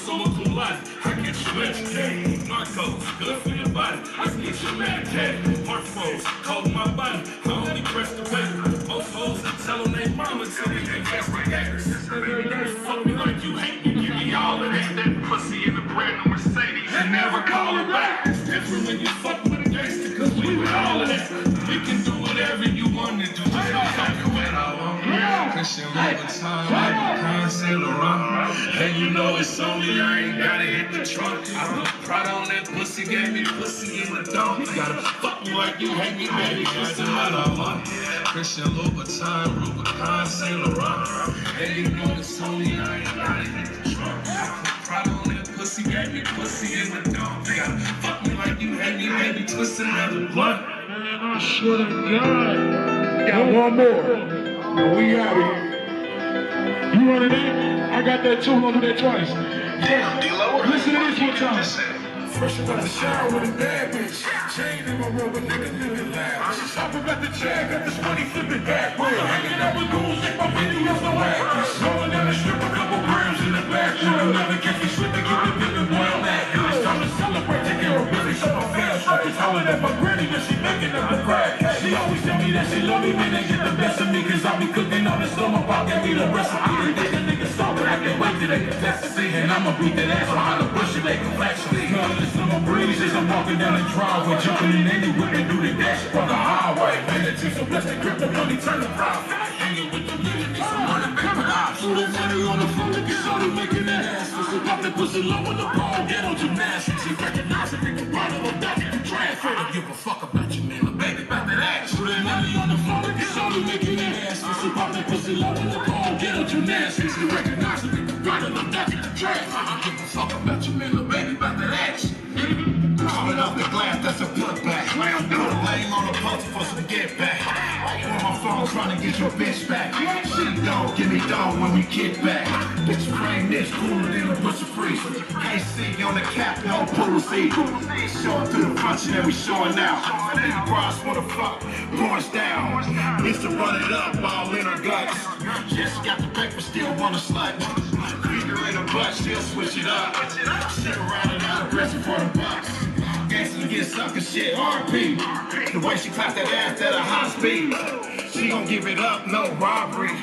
So cool life, I get you educated. Narcos, good for your body, let's get you medicated. Heart flows, cold in my body, I only press the paper. Most hoes that tell them they mama till they investigators. Fuck me like you hate me, give me all of that. That pussy in the brand new Mercedes and never call it back. It's different when you fuck with a gangster, cause we with all of that. We can do whatever you want to do, just fuck it when I want. Christian Louboutin, Rubicon, Saint Laurent. Hey, you know it's on me, I ain't gotta hit the trunk. I put Prada on that pussy, gave me pussy in the dome. You gotta fuck me like you hate me, baby, just another one. Christian Louboutin, Rubicon, Saint Laurent. Hey, you know it's on me, I ain't gotta hit the trunk. I put Prada on that pussy, gave me pussy in the dome. You gotta fuck me like you hate me, baby, twist another blunt.
I swear to God, got one more. And we out of here. You running in? I got that too. I'm gonna do that twice. Damn, D-Lo. Listen to this one time. Fresh about the shower with a bad bitch. Chain in my rubber, nigga living loud. Shopping at the chair, got this money flipping backwards. Hanging out with goons, make my videos no actors. Rolling down the strip, a couple grams in the back. You'll never catch me slipping, keep it living well. It's time to celebrate, take care of business. So my fam is hollering at my granny, but she making up the crack. She always tell me that she love me, man, they get the best of me. Cause I be cooking on the stomach, I'll get me the recipe. They think the niggas sober, I can't wait till they can test the scene. And I'ma beat that ass behind the bush and they can flex me. Summer breeze as I'm walking down the driveway, jumping in any whip and do the dash on the highway. Managing some blessed grip the money, turn the profit. Hanging with the million, need some money back for ops. Shoot that money on the floor, get shorty making that ass. Listen, pop that pussy low in the ball, get on gymnastics. He recognize it, nigga, bottle of back in the trash. I don't give a fuck about you, man, but baby, about that ass. Shoot that money on the floor, get shorty making that ass. Listen, pop that pussy low in the ball, get on gymnastics. He recognize it, nigga, bottle of back in the trash. I don't give a fuck about you, man, but baby, about that ass. Coming off the glass, that's a putback. Put a lame on the post for some get back. On my phone trying to get your bitch back. She don't give me dough when we get back. Bitch frame this cooler than a bush of freeze. AC on the cap, no pool seat. Showing through the function and we showing out. These bras wanna fuck, boys down. Used to run it up, all in her guts. Just got the breakfast, still wanna slut. Finger in her butt, she'll switch it up. Shit around and out, aggressive for the bucks. Gangsters get sucker shit, RP. The way she claps that ass at a high speed. She gon' give it up, no robbery.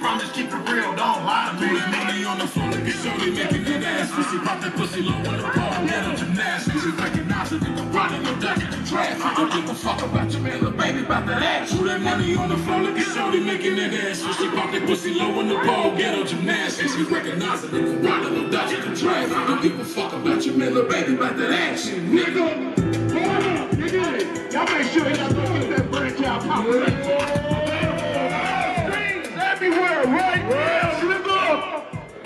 Promise keep it real, don't lie to me. Money on the floor, look at shorty making that ass. She pop that pussy low in the ball, get on gymnastics. She recognize it, nigga, riding no duck in the trash. I don't give a fuck about your man, little baby, about that ass. Shoot that money on the floor, look at shorty making that ass. She pop that pussy low in the ball, get on gymnastics. She recognize it, nigga, riding no duck in the trash. I don't give a fuck about your man, little baby, about that ass. Nigga, hold on, nigga. Y'all make sure y'all don't get that branch out popping. Everywhere, right? Let's go.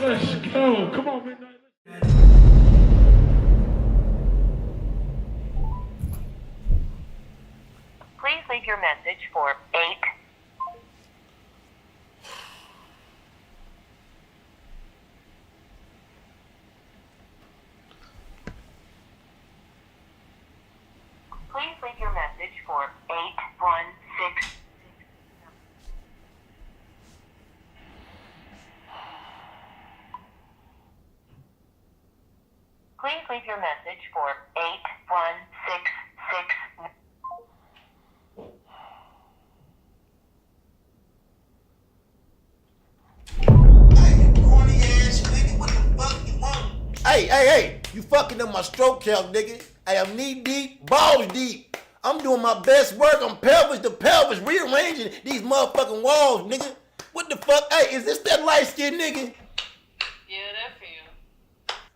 Let's go. Come on, Midnight.
Please leave your message for 8. leave your message for 8166.
Hey, you fucking up my stroke count, nigga. Hey, I'm knee deep, balls deep. I'm doing my best work. I'm pelvis to pelvis, rearranging these motherfucking walls, nigga. What the fuck? Hey, is this that light-skinned nigga?
Yeah, that's him.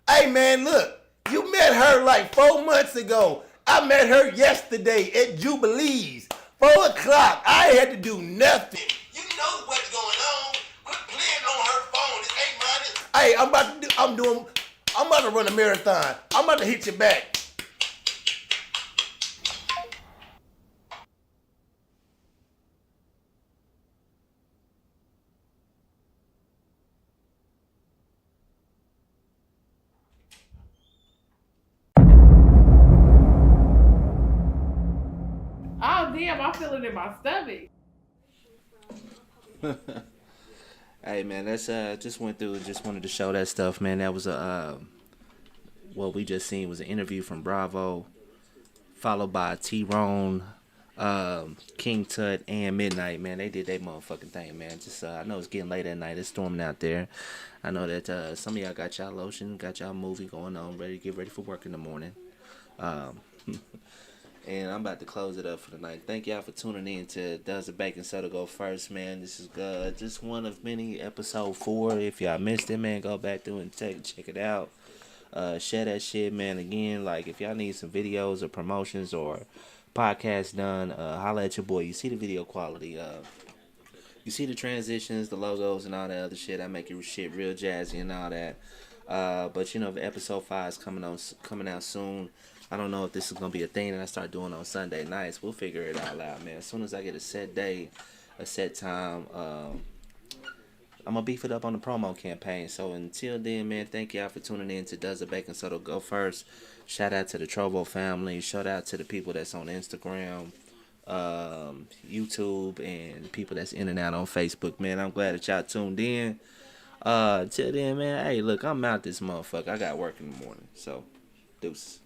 Hey, man, look. You met her like 4 months ago. I met her yesterday at Jubilees. 4 o'clock. I had to do nothing. You know what's going on. Quit playing on her phone. This ain't mine. Hey, I'm about to run a marathon. I'm about to hit you back.
Oh damn, I feel it in my stomach.
Hey man, that's just went through. Just wanted to show that stuff, man. That was what we just seen was an interview from Bravo, followed by T-Rone, King Tut, and Midnight. Man, they did their motherfucking thing, man. Just I know it's getting late at night. It's storming out there. I know that some of y'all got y'all lotion, got y'all movie going on, ready to get ready for work in the morning. And I'm about to close it up for the night. Thank y'all for tuning in to Does the Bacon Soda Go First, man. This is just one of many, episode 4. If y'all missed it, man, go back through and check it out. Share that shit, man. Again, like, if y'all need some videos or promotions or podcasts done, holla at your boy. You see the video quality. You see the transitions, the logos, and all that other shit. I make your shit real jazzy and all that. But, you know, the episode 5 is coming out soon. I don't know if this is going to be a thing that I start doing on Sunday nights. We'll figure it all out, man. As soon as I get a set day, a set time, I'm going to beef it up on the promo campaign. So until then, man, thank y'all for tuning in to Does the Bacon Soda Go First. Shout out to the Trovo family. Shout out to the people that's on Instagram, YouTube, and people that's in and out on Facebook, man. I'm glad that y'all tuned in. Till then, man, hey, look, I'm out this motherfucker. I got work in the morning. So, deuces.